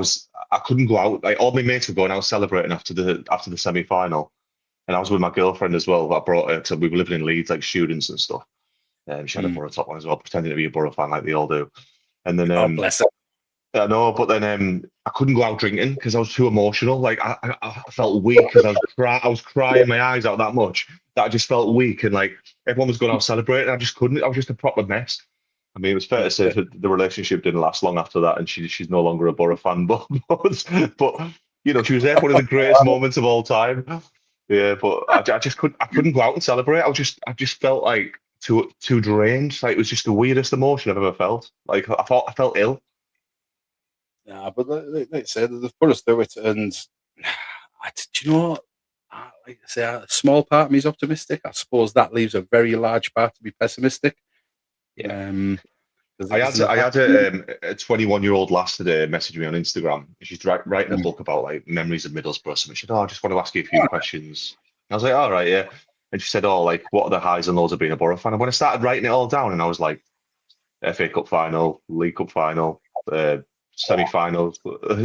I couldn't go out. Like all my mates were going out celebrating after the semi final, and I was with my girlfriend as well. I brought her because we were living in Leeds, like students and stuff. She had a Boro top on as well, pretending to be a Boro fan like they all do. And then, God bless her. I know, but then I couldn't go out drinking because I was too emotional. Like I felt weak because I was crying my eyes out that much that I just felt weak, and like everyone was going out celebrating. I just couldn't. I was just a proper mess. I mean, it was fair to say that the relationship didn't last long after that, and she's no longer a Boro fan. But you know, she was there for one of the greatest moments of all time. Yeah, but I just couldn't go out and celebrate. I just felt like too drained. Like it was just the weirdest emotion I've ever felt. Like I felt ill. Yeah, but like I said, they've put us through it, and do you know what? Like I say, a small part of me is optimistic. I suppose that leaves a very large part to be pessimistic. Yeah. I had a 21-year-old lass today message me on Instagram. She's writing a book about like memories of Middlesbrough. So she said, "Oh, I just want to ask you a few questions." I was like, "All right, yeah." And she said, "Oh, like what are the highs and lows of being a Boro fan?" And when I started writing it all down, and I was like, FA Cup final, League Cup final, semi-finals.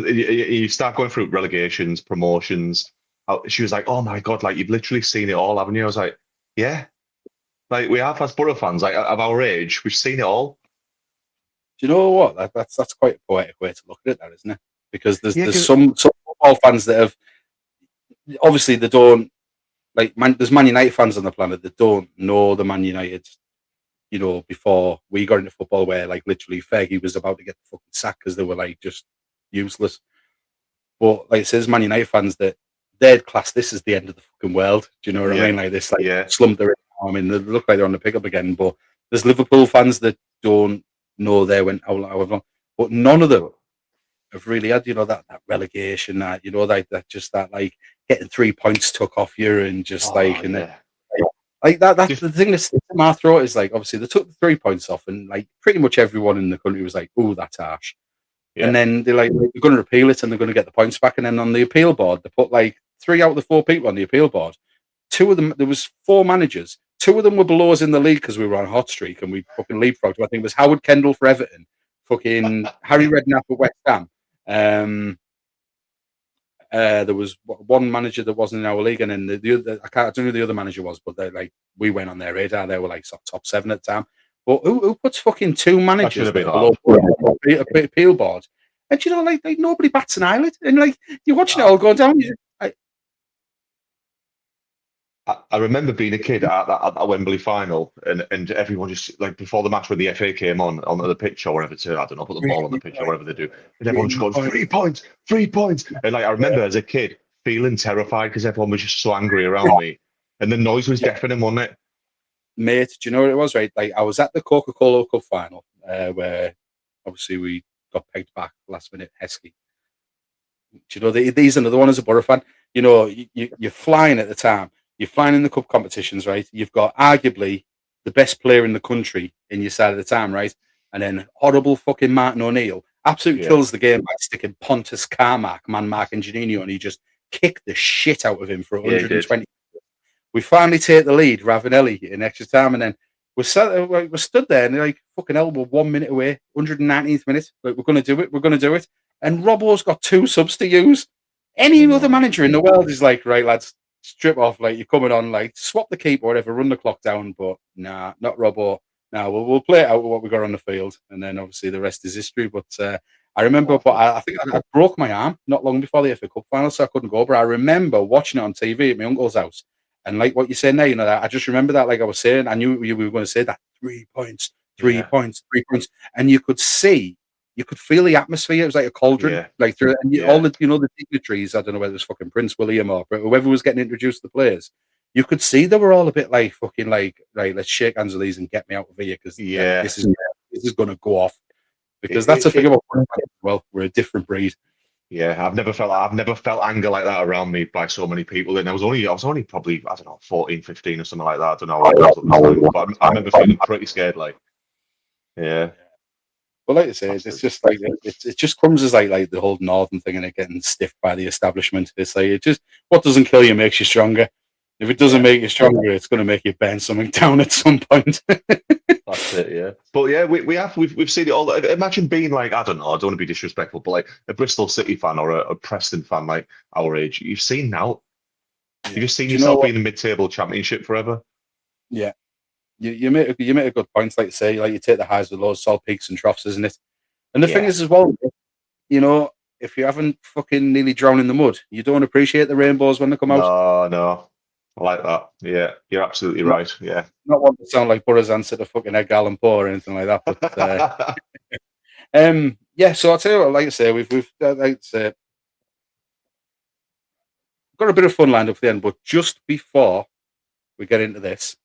You start going through relegations, promotions. She was like, "Oh my God, like you've literally seen it all, haven't you?" I was like, "Yeah, like we have as Boro fans, like of our age, we've seen it all." Do you know what? That's quite a poetic way to look at it, that isn't it? Because there's some football fans that have obviously they don't like there's Man United fans on the planet that don't know the Man United, you know, before we got into football, where like literally Fergie was about to get the fucking sack because they were like just useless. But like it says, Man United fans that they'd class this as the end of the fucking world. Do you know what I mean? Like this, like slump they're in. I mean, they look like they're on the pickup again. But there's Liverpool fans that don't know they went out however long, but none of them have really had, you know, that relegation, that, you know, that just that like getting 3 points took off you and just and then, like that's the thing that's in my throat is like obviously they took the 3 points off and like pretty much everyone in the country was like, "Oh, that's harsh." Yeah. And then they're like, "They're going to appeal it and they're going to get the points back." And then on the appeal board, they put like 3 out of the 4 people on the appeal board. 2 of them, there was 4 managers. 2 of them were below us in the league because we were on a hot streak and we fucking leapfrogged. I think it was Howard Kendall for Everton, fucking Harry Redknapp for West Ham. There was one manager that wasn't in our league, and then the other, I don't know who the other manager was, but they like we went on their radar. They were like top 7 at the time. But who puts fucking 2 managers below appeal board? And you know, like nobody bats an eyelid, and like you're watching it all going down. I remember being a kid at that Wembley final, and everyone just like before the match when the FA came on the pitch or whatever I don't know, put the ball on the pitch or whatever they do, and everyone just goes 3 points, 3 points, and like I remember as a kid feeling terrified because everyone was just so angry around me, and the noise was deafening, wasn't it? Mate, do you know what it was? Right, like I was at the Coca-Cola Cup final where obviously we got pegged back last minute. Heskey. Do you know these another one as a Boro fan? You know, you're flying at the time. You're flying in the cup competitions, right? You've got arguably the best player in the country in your side of the time, right? And then horrible fucking Martin O'Neill absolutely kills the game by sticking Pontus Carmack, Mark and Janino, and he just kicked the shit out of him for 120. We finally take the lead, Ravanelli, in extra time, and then we're stood there and they're like, fucking hell, we're 1 minute away, 119th minute. Like, we're going to do it. And Robbo's got 2 subs to use. Any other manager in the world is like, right, lads, strip off, like you're coming on, like swap the keeper or whatever, run the clock down, but nah, not Robbo. Now we'll play it out with what we got on the field, and then obviously the rest is history. But I remember, I think I broke my arm not long before the FA Cup final, so I couldn't go. But I remember watching it on TV at my uncle's house, and like what you're saying there, you know, I just remember that, like I was saying, I knew you were going to say that 3 points, 3 points, 3 points, and you could feel the atmosphere. It was like a cauldron, like through and all the, you know, the dignitaries. I don't know whether it was fucking Prince William or whoever was getting introduced to the players. You could see they were all a bit like fucking like, right, let's shake hands with these and get me out of here because this is going to go off. Because that's the thing about well, we're a different breed. Yeah, I've never felt anger like that around me by so many people. And I was only probably, I don't know, 14, 15 or something like that. I don't know how old I was at the time, but I remember feeling pretty scared. Like, yeah. But like I say, it's just like it just comes as like the whole northern thing and it getting stiffed by the establishment. It's like it just what doesn't kill you makes you stronger. If it doesn't make you stronger, it's going to make you bend something down at some point. That's it, yeah. But yeah, we've seen it all. Imagine being like, I don't know, I don't want to be disrespectful, but like a Bristol City fan or a Preston fan like our age, you've seen now. You've just seen yourself being in mid-table championship forever. Yeah. You make a good point, like you say, like you take the highs with lows, it's all peaks and troughs, isn't it? And the thing is as well, you know, if you haven't fucking nearly drowned in the mud, you don't appreciate the rainbows when they come out. No. I like that. Yeah, you're absolutely right. Yeah. Not want to sound like Boro's answer to fucking Edgar Allan Poe or anything like that, but yeah. So I'll tell you what, like I say, we've got a bit of fun lined up for the end. But just before we get into this,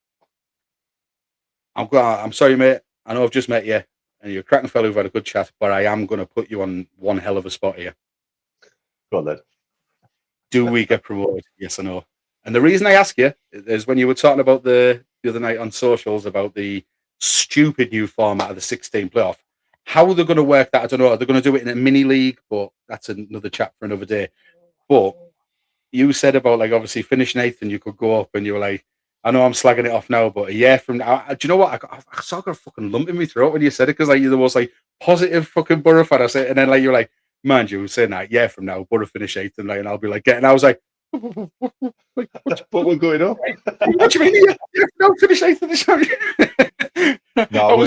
I'm sorry, mate. I know I've just met you, and you're a cracking fellow who've had a good chat, but I am going to put you on one hell of a spot here. Go on then. Do we get promoted? Yes or no? And the reason I ask you is when you were talking about the other night on socials about the stupid new format of the 16 playoff. How they're going to work that, I don't know. Are they going to do it in a mini league? But that's another chat for another day. But you said about like obviously finishing eighth and you could go up, and you were like, I know I'm slagging it off now, but a year from now, do you know what? I sort of got a fucking lump in my throat when you said it because like you're the most like positive fucking Boro fan. I said, and then like you're like, man, you were saying that year from now, Boro finish eighth, and like, and I'll be like, I was like. But we're going up. What do you mean? No, finish eighth in the championship. No,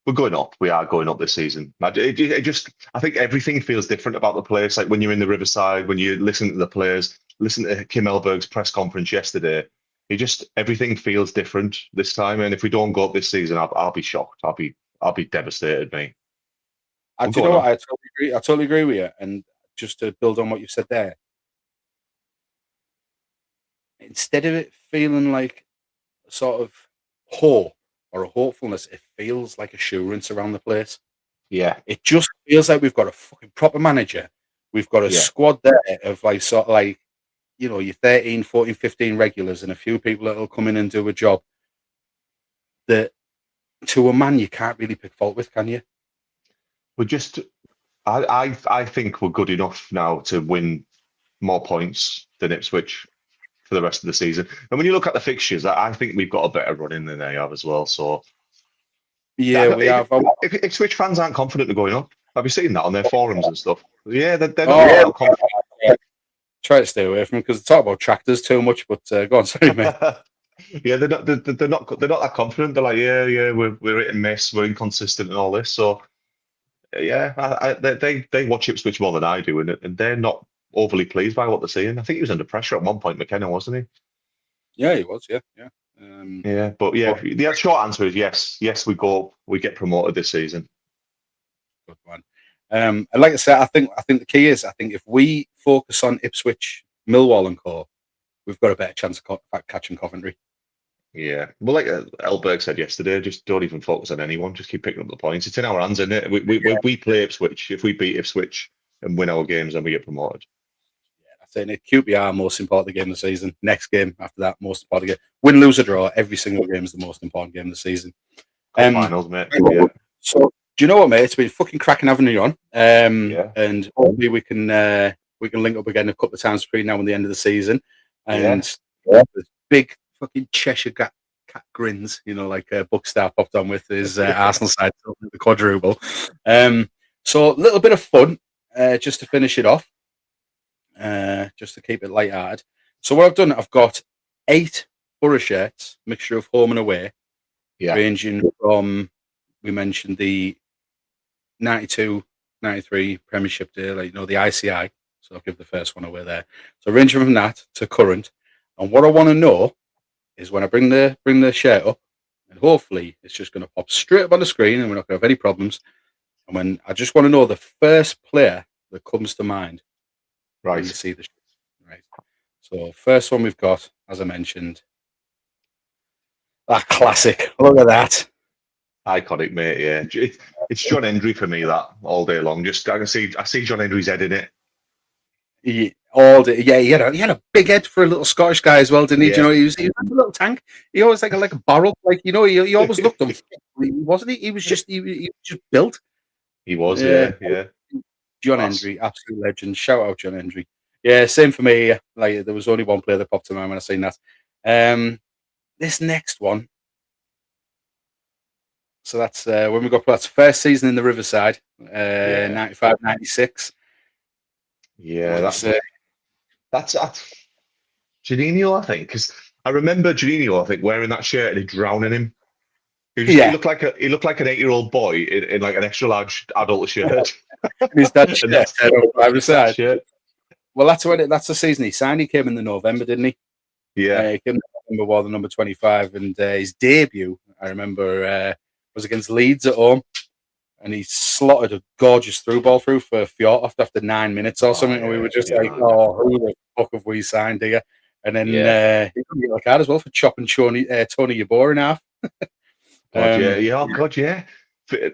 we're going up. We are going up this season. I think everything feels different about the place. Like when you're in the Riverside, when you listen to the players, listen to Kim Elberg's press conference yesterday. Everything feels different this time. And if we don't go up this season, I'll be shocked. I'll be devastated, mate. Do you know what? I totally agree with you. And just to build on what you said there. Instead of it feeling like a sort of hope or a hopefulness, it feels like assurance around the place. Yeah. It just feels like we've got a fucking proper manager. We've got a squad there of like sort of like, you know, your 13, 14, 15 regulars and a few people that will come in and do a job that to a man you can't really pick fault with, can you? I think we're good enough now to win more points than Ipswich for the rest of the season. And when you look at the fixtures, I think we've got a better run in than they have as well. So yeah, we have. If Ipswich fans aren't confident of going up, have you seen that on their forums and stuff? Yeah, they're not confident. Try to stay away from them because they talk about tractors too much. But go on, sorry, mate. Yeah, they're not that confident. They're like, yeah, we're hit and miss, we're inconsistent and all this. So yeah, they watch Ipswich more than I do, and they're not overly pleased by what they're seeing. I think he was under pressure at one point, McKenna, wasn't he? Yeah, he was. Yeah. But the short answer is yes. Yes, we go up, we get promoted this season. Good one. And like I said, I think the key is, I think if we focus on Ipswich, Millwall, and Co, we've got a better chance of catching Coventry. Yeah, well, like Elberg said yesterday, just don't even focus on anyone. Just keep picking up the points. It's in our hands, isn't it? We play Ipswich. If we beat Ipswich and win our games, then we get promoted. Saying it, QPR, most important game of the season. Next game after that, most important game. Win, lose, or draw, every single game is the most important game of the season. Finals, mate. Yeah. So, do you know what, mate? It's been fucking cracking having you on. And hopefully we can link up again a couple of times between now and the end of the season. And big fucking Cheshire cat grins, you know, like Buckstar popped on with his Arsenal side, the quadruple. So, a little bit of fun just to finish it off. Just to keep it light-hearted. So what I've done, I've got 8 Boro shirts, mixture of home and away, ranging from, we mentioned the 92, 93 Premiership Day, like, you know, the ICI. So I'll give the first one away there. So ranging from that to current. And what I want to know is when I bring the shirt up, and hopefully it's just going to pop straight up on the screen and we're not going to have any problems. And when I just want to know the first player that comes to mind. Right. You see the right. So first one we've got, as I mentioned, that classic. Look at that. Iconic, mate. Yeah, it's John Hendry for me. That all day long. Just I see John Hendry's head in it. All day. Yeah, he had a big head for a little Scottish guy as well, didn't he? Yeah. Do you know, he was like a little tank. He always like a barrel. Like, you know, he always looked wasn't he? He was just he was just built. He was, yeah. John Class. Hendry, absolute legend. Shout out John Hendry. Yeah, same for me. Like there was only one player that popped to mind when I seen that. This next one. So that's when we got that's first season in the Riverside, 95-96. Yeah, that's Janino, I think, because I remember Janino, I think, wearing that shirt and drowning him. He looked like an 8-year-old boy in like an extra large adult shirt. Is that shirt? That shirt. Well, that's the season he signed. He came in the November, didn't he? Yeah. He came in November, wore the number 25, and his debut, I remember, was against Leeds at home, and he slotted a gorgeous through ball through for Fjord after 9 minutes or something, and we were just like, "Oh, who the fuck have we signed here?" And then he got a card as well for chopping Tony Yeboah in half.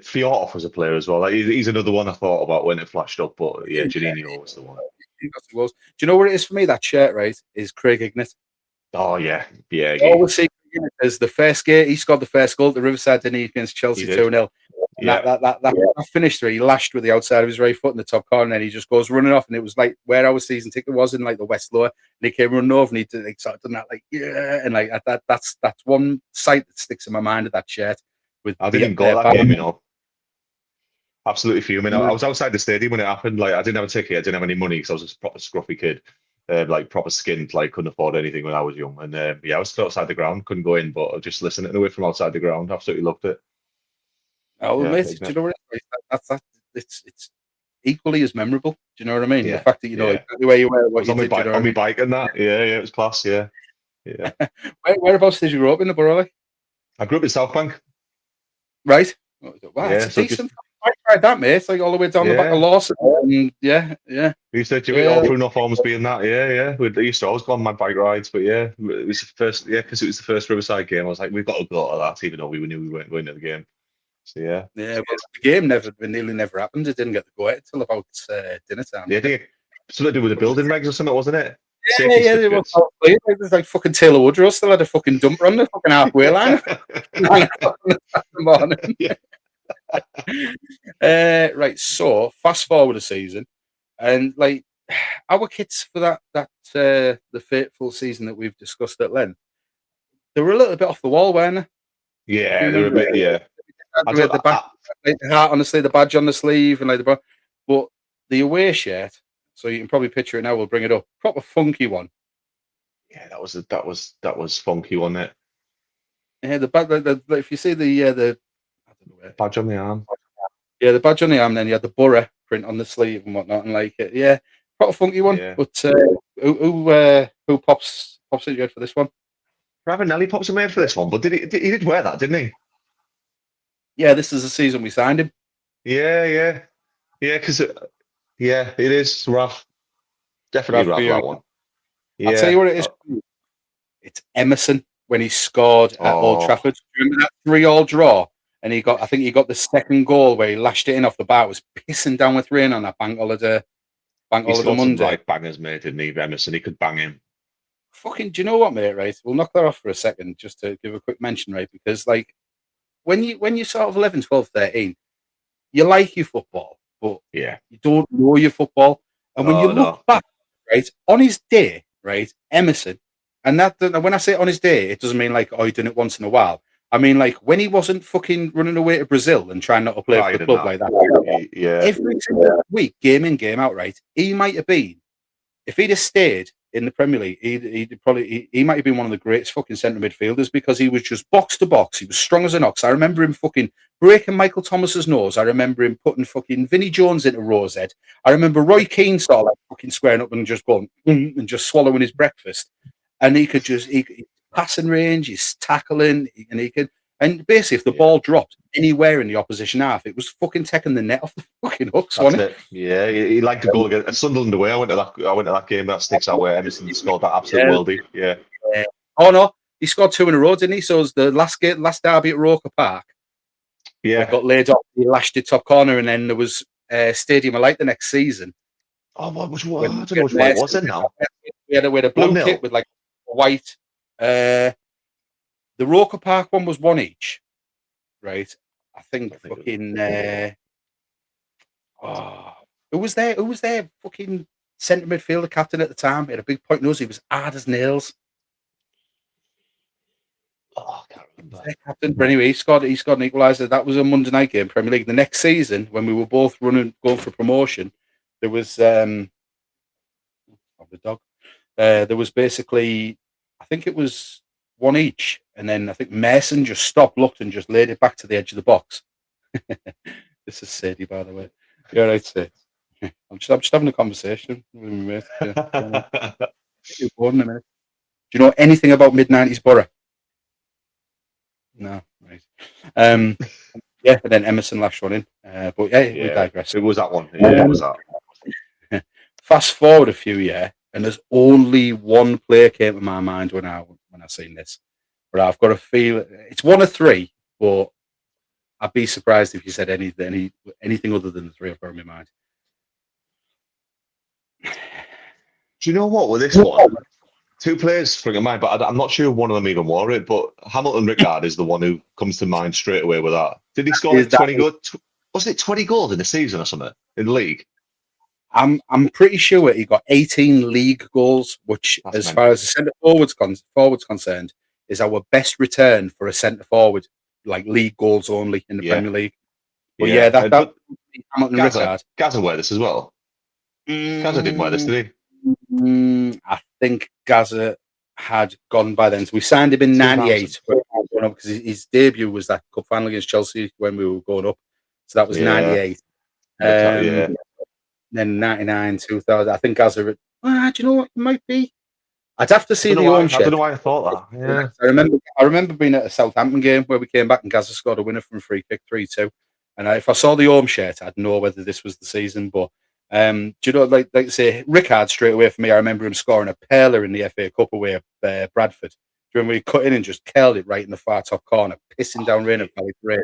Fjord was a player as well. Like, he's another one I thought about when it flashed up, but yeah, Janino was the one. Do you know what it is for me? That shirt, right, is Craig Ignat. Oh yeah. I always see Ignat as the first game. He scored the first goal at the Riverside, didn't he, against Chelsea 2-0. That finished there, he lashed with the outside of his right foot in the top corner, and then he just goes running off. And it was like where our season ticket was in like the West Lower, and he came running over, and he did like sort of done that like and like that's one sight that sticks in my mind of that shirt. I didn't go that game, Absolutely fuming. I was outside the stadium when it happened. Like I didn't have a ticket, I didn't have any money because I was a proper scruffy kid, like proper skinned, like couldn't afford anything when I was young. And I was still outside the ground, couldn't go in, but I was just listening away from outside the ground. Absolutely loved it. Oh, mate, do you know what it's equally as memorable. Do you know what I mean? The fact that exactly where you were, what you did, on my bike and that. Yeah, it was class. Yeah. Whereabouts did you grow up in the Boro? I grew up in South Bank. Right. Wow, that's decent. I tried that, mate. It's like all the way down the back of Lawson. And we used to do it all through North Ormsby and that. We used to always go on my bike rides, but it was the first. Because it was the first Riverside game. I was like, we've got to go to that, even though we knew we weren't going to the game. So well, the game nearly never happened. It didn't get to go out until about dinner time. Yeah, I think something to do with the building regs or something, wasn't it? It was like fucking Taylor Woodrow still had a fucking dumper on the fucking halfway line. 9 o'clock in the morning. Right, so fast forward a season, and like our kids for that the fateful season that we've discussed at length, they were a little bit off the wall, weren't they? Yeah, they were a bit. Yeah, the heart, honestly, the badge on the sleeve, and like but the away shirt. So you can probably picture it now. We'll bring it up. Proper funky one. Yeah, that was funky, wasn't it? Yeah, the badge. If you see the I don't know where. Badge on the arm. Yeah, the badge on the arm. And then you had the Boro print on the sleeve and whatnot, and like it. Yeah, proper funky one. Yeah. But who pops in your head for this one? Ravanelli pops in my head for this one. But he did wear that, didn't he? Yeah, this is the season we signed him. Yeah. Because it is rough. Definitely rough that one. Yeah. I'll tell you what it is. It's Emerson when he scored at Old Trafford. Remember that 3-3 draw? And I think he got the second goal where he lashed it in off the bar. It was pissing down with rain on that bank holiday Monday. Right bangers, mate, didn't he, Emerson? He could bang him. Fucking, do you know what, mate? Right, we'll knock that off for a second, just to give a quick mention, right? Because like when you're sort of 11, 12, 13, you like your football, but you don't know your football. And when you look back, right, on his day, right, Emerson, and when I say on his day, it doesn't mean like, he done it once in a while. I mean, like, when he wasn't fucking running away to Brazil and trying not to play for the club like that. Every single week, game in, game out, right, he might have been, if he'd have stayed in the Premier League, he might have been one of the greatest fucking centre midfielders because he was just box to box. He was strong as an ox. I remember him fucking breaking Michael Thomas's nose. I remember him putting fucking Vinnie Jones into Rose Head. I remember Roy Keane sort of like fucking squaring up and just going and just swallowing his breakfast. And he could passing range, he's tackling, and basically if the ball dropped anywhere in the opposition half, it was fucking taking the net off the fucking hooks, wasn't it? Yeah, he liked to go against Sunderland away. I went to that game that sticks out where Emerson scored that absolute worldie. Yeah. Oh no, he scored 2 in a row, didn't he? So it was the last derby at Roker Park. Yeah. Got laid off, he lashed it top corner, and then there was Stadium of Light the next season. Oh, I don't know which one it was then now. We had a blue kit with like white. The Roker Park one was 1 each. right? I think I think fucking who was there? Who was there? Fucking centre midfielder captain at the time. He had a big point nose. He was hard as nails. I can't remember. Captain. But anyway, he scored an equaliser. That was a Monday night game, Premier League. The next season, when we were both going for promotion, there was the dog. There was basically, I think it was one each, and then I think Mason just stopped, looked, and just laid it back to the edge of the box. This is Sadie, by the way. You're right, Sadie. I'm just having a conversation with my mate. Yeah. In a minute. Do you know anything about mid-90s Boro? No, right. Yeah, and then Emerson last one in. But yeah, we digress. It was that one. Yeah, it was that. Fast forward a few years, and there's only one player came to my mind when I seen this. But I've got a feel it's one of three, but I'd be surprised if you said anything other than the three I've got in my mind. Do you know what with this one? Two players spring to mind, but I'm not sure one of them even wore it. But Hamilton Rickard is the one who comes to mind straight away with that. Did he score like 20 goals? Was it 20 goals in a season or something in the league? I'm pretty sure he got 18 league goals, which, That's as mental. far as the centre forwards concerned, is our best return for a centre forward, like league goals only in the Premier League. But that Hamilton Rickard. Gaza wear this as well. Gaza didn't wear this, did he? I think Gaza had gone by then. So we signed him in '98 because his debut was that cup final against Chelsea when we were going up. So that was '98. Then '99, 2000. I think Gaza. Do you know what it might be? I'd have to see the home shed. I don't know why I thought that. Yeah. I remember being at a Southampton game where we came back and Gaza scored a winner from a free kick 3-2. And if I saw the home shirt, I'd know whether this was the season. But do you know, like say, Rickard straight away for me, I remember him scoring a peeler in the FA Cup away at Bradford. Do you remember he cut in and just curled it right in the far top corner, pissing down rain at Valley Parade?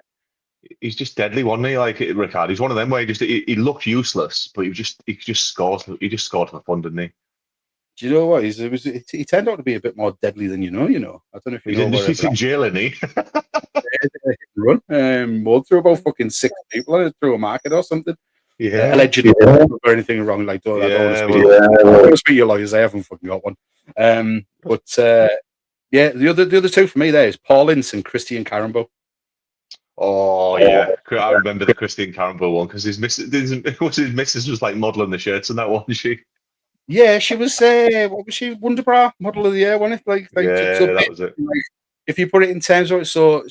He's just deadly, wasn't he? Like Rickard, he's one of them where he looked useless, but he just scored. He just scored for fun, didn't he? Do you know what? He turned out to be a bit more deadly than you know. I don't know if you know. He's in jail, isn't he? Run. Mowed through about fucking 6 people through a market or something. Yeah. Allegedly, or anything wrong. Like, don't want to speak to your lawyers. I haven't fucking got one. But the other two for me there is Paul Ince and Christian Carambo. Oh yeah, I remember the Christian Carambo one because his missus was like modelling the shirts and that one. She. Yeah, she was. What was she? Wonderbra Model of the Year, wasn't it? That was it. Like, if you put it in terms of it, so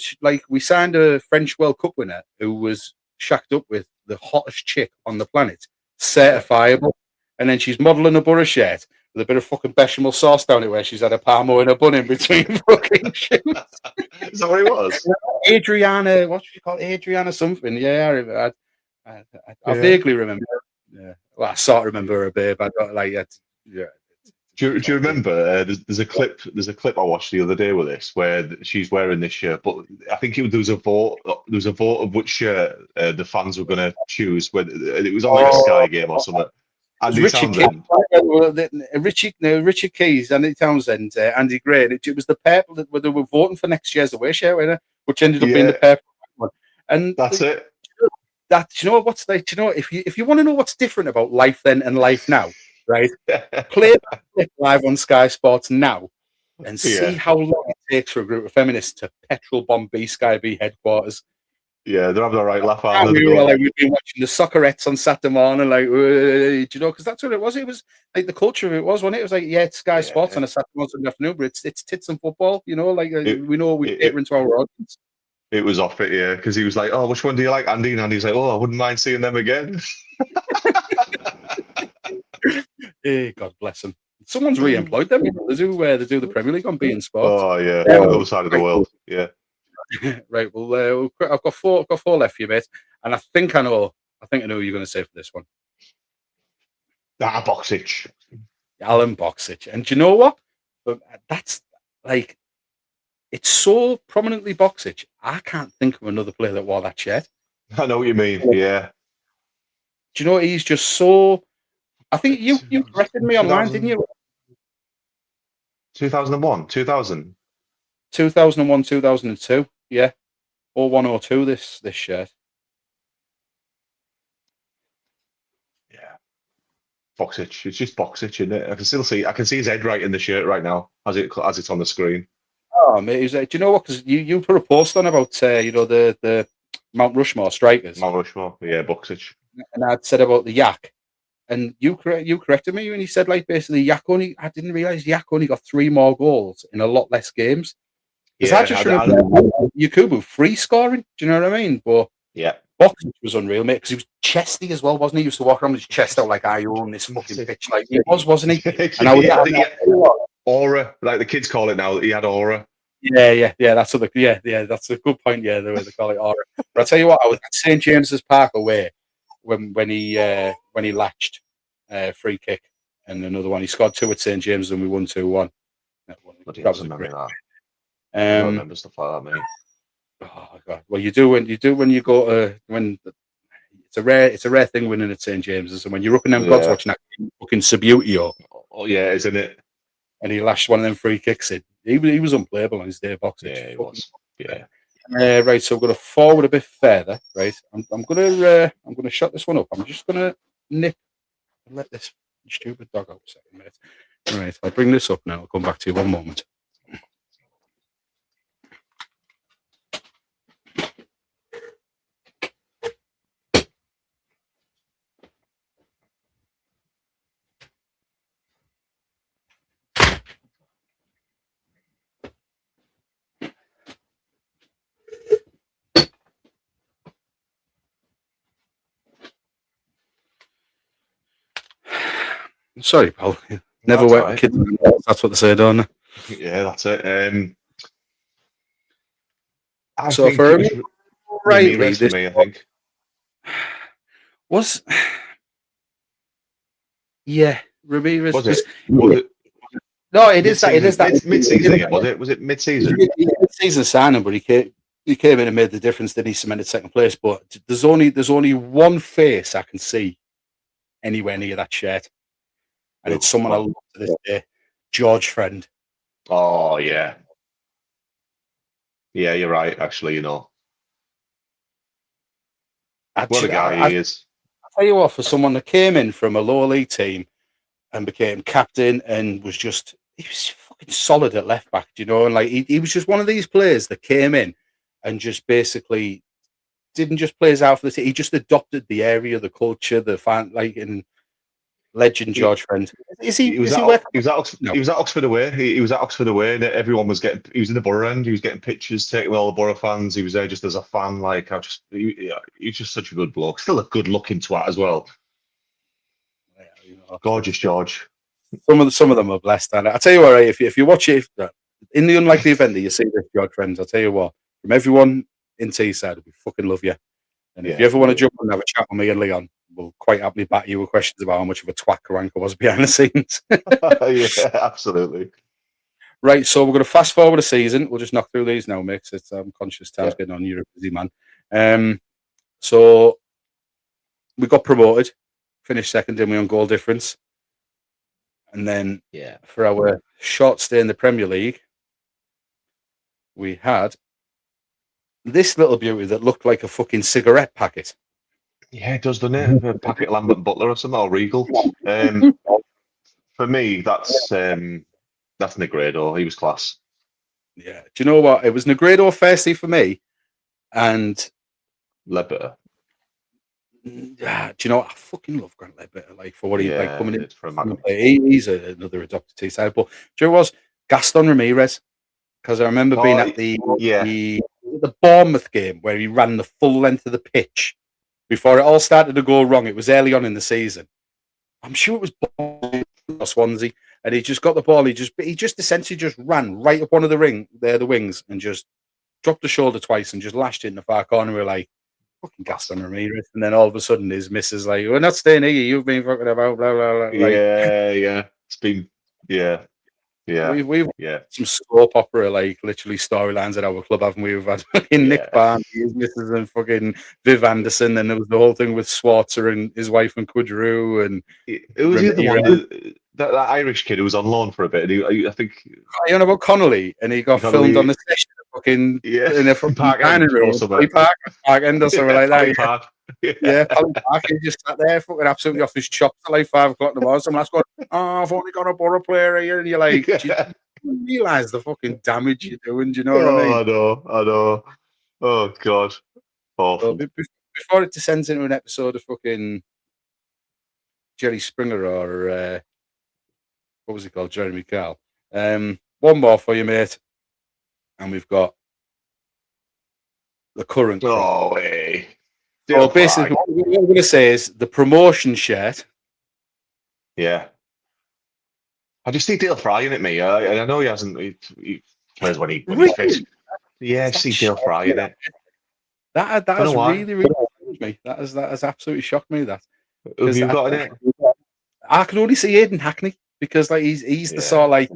we signed a French World Cup winner who was shacked up with the hottest chick on the planet, certifiable, and then she's modelling a Boro shirt with a bit of fucking bechamel sauce down it where she's had a parmo and a bun in between fucking shoes. Is that what it was? Adriana, what should you call it? Adriana something? Yeah, I vaguely remember. Yeah, well, I sort of remember her, babe. I don't like that. Yeah. Do you remember? There's a clip. There's a clip I watched the other day with this where she's wearing this shirt, but I think there was a vote. There was a vote of which shirt the fans were going to choose. Whether it was on like a Sky game or something. Richard Keys, Andy Townsend, Andy Gray. It was the purple that they were voting for next year's away shirt winner, which ended up being the purple one. And that's it. You know what's like? You know, if you want to know what's different about life then and life now, right? Play that live on Sky Sports now and see how long it takes for a group of feminists to petrol bomb Sky B headquarters. Yeah, they're having a right laugh out. We've been watching the Soccerettes on Saturday morning, like, do you know? Because that's what it was. It was like the culture of it was, wasn't it? It was like, it's Sky Sports on a Saturday morning afternoon, but it's tits and football, you know. Like we know we're catering to our audience. It was off it, yeah, because he was like, "Oh, which one do you like, Andy?" And Andy's like, "Oh, I wouldn't mind seeing them again." Hey, God bless them. Someone's re-employed them. They do the Premier League on beIN Sports. Oh yeah, on the other side of the world. Yeah. Right. Well, I've got four left for you, mate, and I think I know who you're going to say for this one. Boxic. Alan Boxic, and do you know what? That's like. It's so prominently Boxic. I can't think of another player that wore that shirt. I know what you mean. Yeah. Do you know he's just so? I think you corrected me online, didn't you? 2001, 2000. 2001, 2002. Yeah. 0102 this shirt. Yeah. Boxich. It's just Boxich, isn't it? I can see his head right in the shirt right now as it's on the screen. Oh, mate, he's like, do you know what? Because you put a post on about the Mount Rushmore strikers, Mount Rushmore. Yeah, Boxich. and I'd said about the Yak, and you corrected me, and he said like basically Yak only. I didn't realize Yak only got 3 more goals in a lot less games. Because I just remember Yakubu free scoring. Do you know what I mean? But yeah, Boxing was unreal, mate. Because he was chesty as well, wasn't he? He used to walk around with his chest out like I own this fucking pitch, like he was, wasn't he? And I was aura, like the kids call it now. He had aura. Yeah. That's that's a good point. Yeah, the way they call it aura. But I tell you what, I was at St James's Park away when he latched free kick and another one. He scored 2 at St James's and we won 2-1. That was a great. I don't remember stuff like that, mate. Oh God! Well, you do when you go to when it's a rare thing winning at St James's, and when you're up in them gods watching that fucking Subbuteo. Oh yeah, isn't it? And he lashed one of them free kicks in. He was unplayable on his day boxing. Yeah, he was. Yeah. Right, so I'm going to forward a bit further. Right, I'm going to shut this one up. I'm just going to nip and let this stupid dog out a second, mate. Right, I'll bring this up now. I'll come back to you one moment. Sorry, pal. Never wet right. Kids. That's what they say, don't they? Yeah, that's it. So for rightly, this for me, I think was Ramirez. Was it? No, it is that. It is that mid-season again. Was it mid-season? Mid-season signing, but he came in and made the difference. Then he cemented second place. But there's only one face I can see anywhere near that shirt. And it's someone I love to this day, George Friend. Oh, yeah. Yeah, you're right, actually, you know. What a guy he is. I'll tell you what, for someone that came in from a lower league team and became captain and he was fucking solid at left back, you know, and like he was just one of these players that came in and just basically didn't just play his out for the team. He just adopted the area, the culture, the fan, like, and legend George Friend. He was at Oxford away. He was at Oxford away, and everyone was getting. He was in the Boro end. He was getting pictures taken with all the Boro fans. He was there just as a fan. Like he's just such a good bloke. Still a good looking twat as well. Yeah, you know, gorgeous George. Some of them are blessed. And I tell you what, right, if you watch it in the unlikely event that you see this George Friend, I'll tell you what. From everyone in Teesside, we fucking love you. And if you ever want to jump on and have a chat with me and Leon, we'll quite happily bat you with questions about how much of a twat Karanka was behind the scenes. Yeah, absolutely. Right, so we're going to fast forward a season. We'll just knock through these now, mate. I'm conscious time's getting on. You're a busy man. So we got promoted, finished second, didn't we, on goal difference? And then for our short stay in the Premier League, we had this little beauty that looked like a fucking cigarette packet. Yeah, it does, doesn't it? A packet of Lambert and Butler or something, or Regal. For me, that's Negredo. He was class. Yeah. Do you know what? It was Negredo firstly for me, and Ledbetter. Do you know what? I fucking love Grant Ledbetter. Like for what he like coming in for a he's another adopted Teesside. But do you know what it was? Gaston Ramirez. Because I remember being at the Bournemouth game where he ran the full length of the pitch before it all started to go wrong. It was early on in the season. I'm sure it was Swansea, and he just got the ball. He just essentially just ran right up one of the wings, and just dropped the shoulder twice and just lashed it in the far corner. We're like, fucking Gaston Ramirez, and then all of a sudden his missus like, we're not staying here. You've been fucking about blah blah blah. Like, it's been We've some soap opera, like literally storylines at our club, haven't we? We've had fucking Nick Barnes, his missus, and fucking Viv Anderson, and there was the whole thing with Swartzer and his wife and Quadru, and it was the one. that Irish kid who was on loan for a bit. I think You know about Connolly, and he got filmed on the session in a fucking Park dining End room, or something. Park End or something like that. Park. Yeah, Park. He just sat there, fucking absolutely off his chops till like 5 o'clock in the morning. Some lads going, "Oh, I've only got a Boro player here," and you're like, "Do you realise the fucking damage you're doing?" Do you know what I mean? I know. Oh God, awful. So, before it descends into an episode of fucking Jerry Springer or what was he called, Jeremy Kyle. One more for you, mate, and we've got the current crop. Oh, hey. So basically, what we're going to say is the promotion shirt. Yeah. I just see Dale Fry in it, me. I know he hasn't. He plays when he's fit. Yeah, I see Dale Fry in it. That has really shocked me. That has absolutely shocked me. That. Who have you got in it? I can only see Aidan Hackney because like he's the sort of like.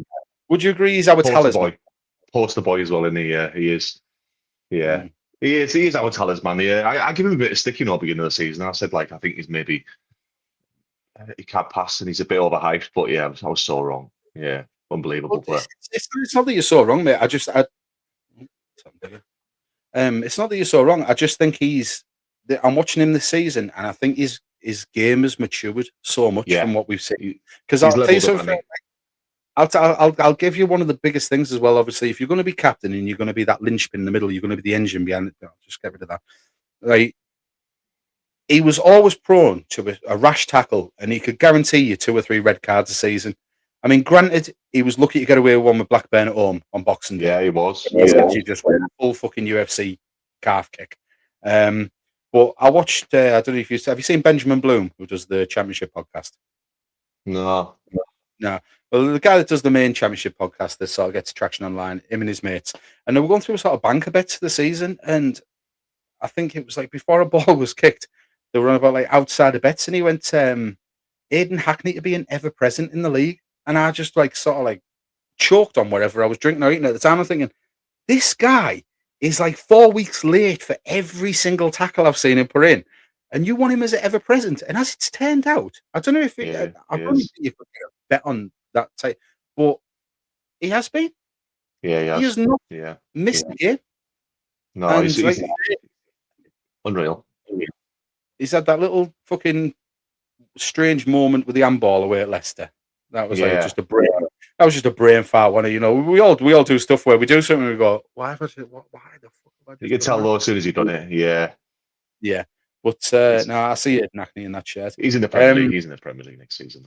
Would you agree he's our talisman? Poster boy as well, isn't he? Yeah, he is. Yeah. He is our talisman. Yeah, I give him a bit of stick, beginning of the season. I said, like, I think he's maybe he can't pass and he's a bit overhyped, but yeah, I was so wrong. Yeah, unbelievable player. It's not that you're so wrong, mate. It's not that you're so wrong. I just think I'm watching him this season, and I think his game has matured so much from what we've seen. Because I'll tell you something. I'll give you one of the biggest things as well. Obviously, if you're going to be captain and you're going to be that linchpin in the middle, you're going to be the engine behind it. I'll just get rid of that. Right. He was always prone to a rash tackle, and he could guarantee you 2 or 3 red cards a season. I mean, granted, he was lucky to get away with one with Blackburn at home on Boxing Day. Yeah, he was. He just went full fucking UFC calf kick. But I watched. I don't know if have you seen Benjamin Bloom, who does the Championship podcast? No. Well, the guy that does the main Championship podcast that sort of gets traction online, him and his mates, and they were going through a sort of banker bets of the season, and I think it was like before a ball was kicked, they were on about like outsider bets, and he went Aidan Hackney to be an ever present in the league, and I just like sort of like choked on whatever I was drinking or eating at the time. I'm thinking, this guy is like 4 weeks late for every single tackle I've seen him put in, and you want him as an ever present. And as it's turned out, I don't know if I don't think you could bet on that type, but he has been. Yeah, he has not missed a game. No, he's unreal. He's had that little fucking strange moment with the handball away at Leicester. That was like just a brain. That was just a brain fart. We all do stuff where we do something and we go, why the fuck? You can tell though as soon as you've done it. Yeah. But no, I see it Hackney in that shirt. He's in the Premier League. He's in the Premier League next season.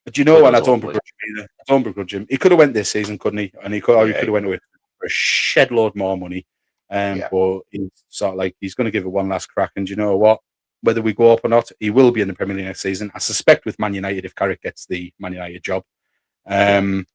Do you know what? I don't begrudge him either. I don't begrudge him. He could have went this season, couldn't he? And he could have went with for a shed load more money. But he's sort of like he's going to give it one last crack. And do you know what? Whether we go up or not, he will be in the Premier League next season. I suspect with Man United if Carrick gets the Man United job. And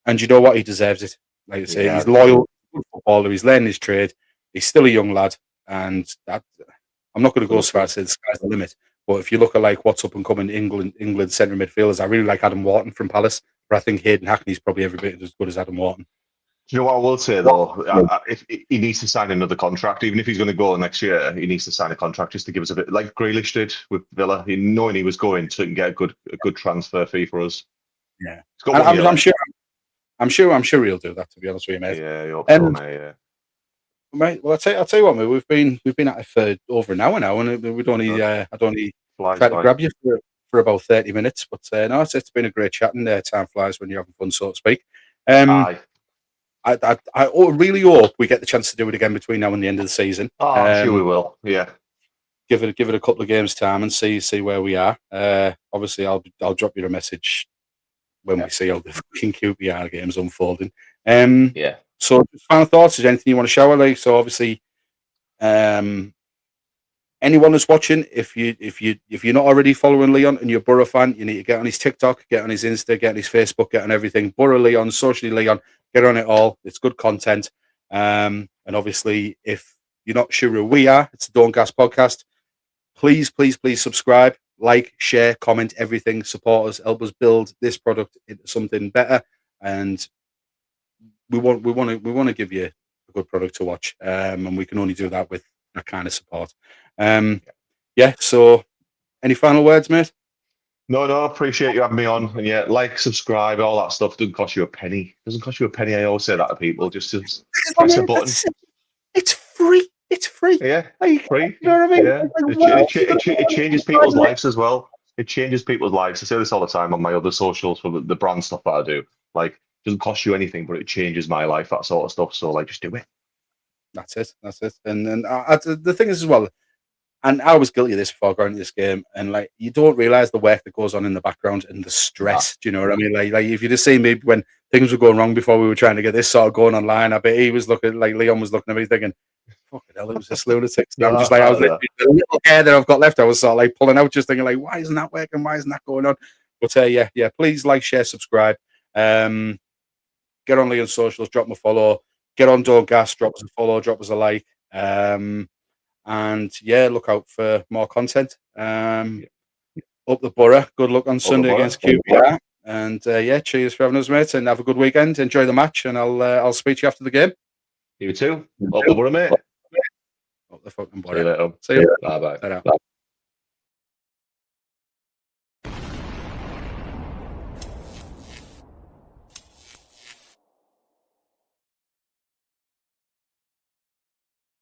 you know what? He deserves it. Like I say, he's loyal, good footballer. He's learning his trade. He's still a young lad, and I'm not going to go as far as say the sky's the limit. But if you look at like what's up and coming England centre midfielders, I really like Adam Wharton from Palace, but I think Aidan Hackney's probably every bit as good as Adam Wharton. Do you know what I will say though? If he needs to sign another contract, even if he's going to go next year, he needs to sign a contract just to give us a bit, like Grealish did with Villa. Knowing he was going, so he can get a good transfer fee for us. Yeah, I'm sure he'll do that. To be honest with you, mate. Yeah, I hope so, mate. Yeah. Mate, well, I'll tell you what, mate. We've been at it for over an hour now, and I'd only try to grab you for about 30 minutes. But no, it's been a great chat, and time flies when you're having fun, so to speak. Aye. I really hope we get the chance to do it again between now and the end of the season. I'm sure we will. Yeah. Give it a couple of games time and see where we are. Obviously, I'll drop you a message when we see all the fucking QPR games unfolding. So, final thoughts? Is there anything you want to shower? Like, so obviously, anyone that's watching, if you're not already following Leon and you're a Boro fan, you need to get on his TikTok, get on his Insta, get on his Facebook, get on everything. Boro Leon, socially Leon, get on it all. It's good content. And obviously, if you're not sure who we are, it's the Don't Gas Podcast. Please subscribe, like, share, comment, everything. Support us, help us build this product into something better. And we want to give you a good product to watch, and we can only do that with that kind of support. So any final words, mate? No, appreciate you having me on. And yeah, like, subscribe, all that stuff doesn't cost you a penny. Doesn't cost you a penny. I always say that to people. Just press a button. It's free. It's free. Yeah, like, free. You know what I mean? Yeah, it changes people's lives as well. It changes people's lives. I say this all the time on my other socials for the brand stuff that I do. Like, it doesn't cost you anything, but it changes my life, that sort of stuff. So, like, just do it. That's it. And then the thing is as well, and I was guilty of this before going to this game, and like you don't realize the work that goes on in the background and the stress. Do you know what I mean? Like if you'd have seen me when things were going wrong before we were trying to get this sort of going online, I bet he was looking, like Leon was looking at me thinking, fucking hell, it was this lunatic. I'm just like, I was like, the little hair that I've got left, I was sort of like pulling out, just thinking like, why isn't that working? Why isn't that going on? But yeah, please like, share, subscribe. Get on Leon's socials, drop him a follow. Get on Don't Gas, drop us a follow, drop us a like. And yeah, look out for more content. Up the Boro. Good luck on Sunday against QPR. And yeah, cheers for having us, mate. And have a good weekend. Enjoy the match, and I'll speak to you after the game. You too. Up the Boro, mate. Up the fucking Boro. See you later. See you. Bye bye. Ta-ra.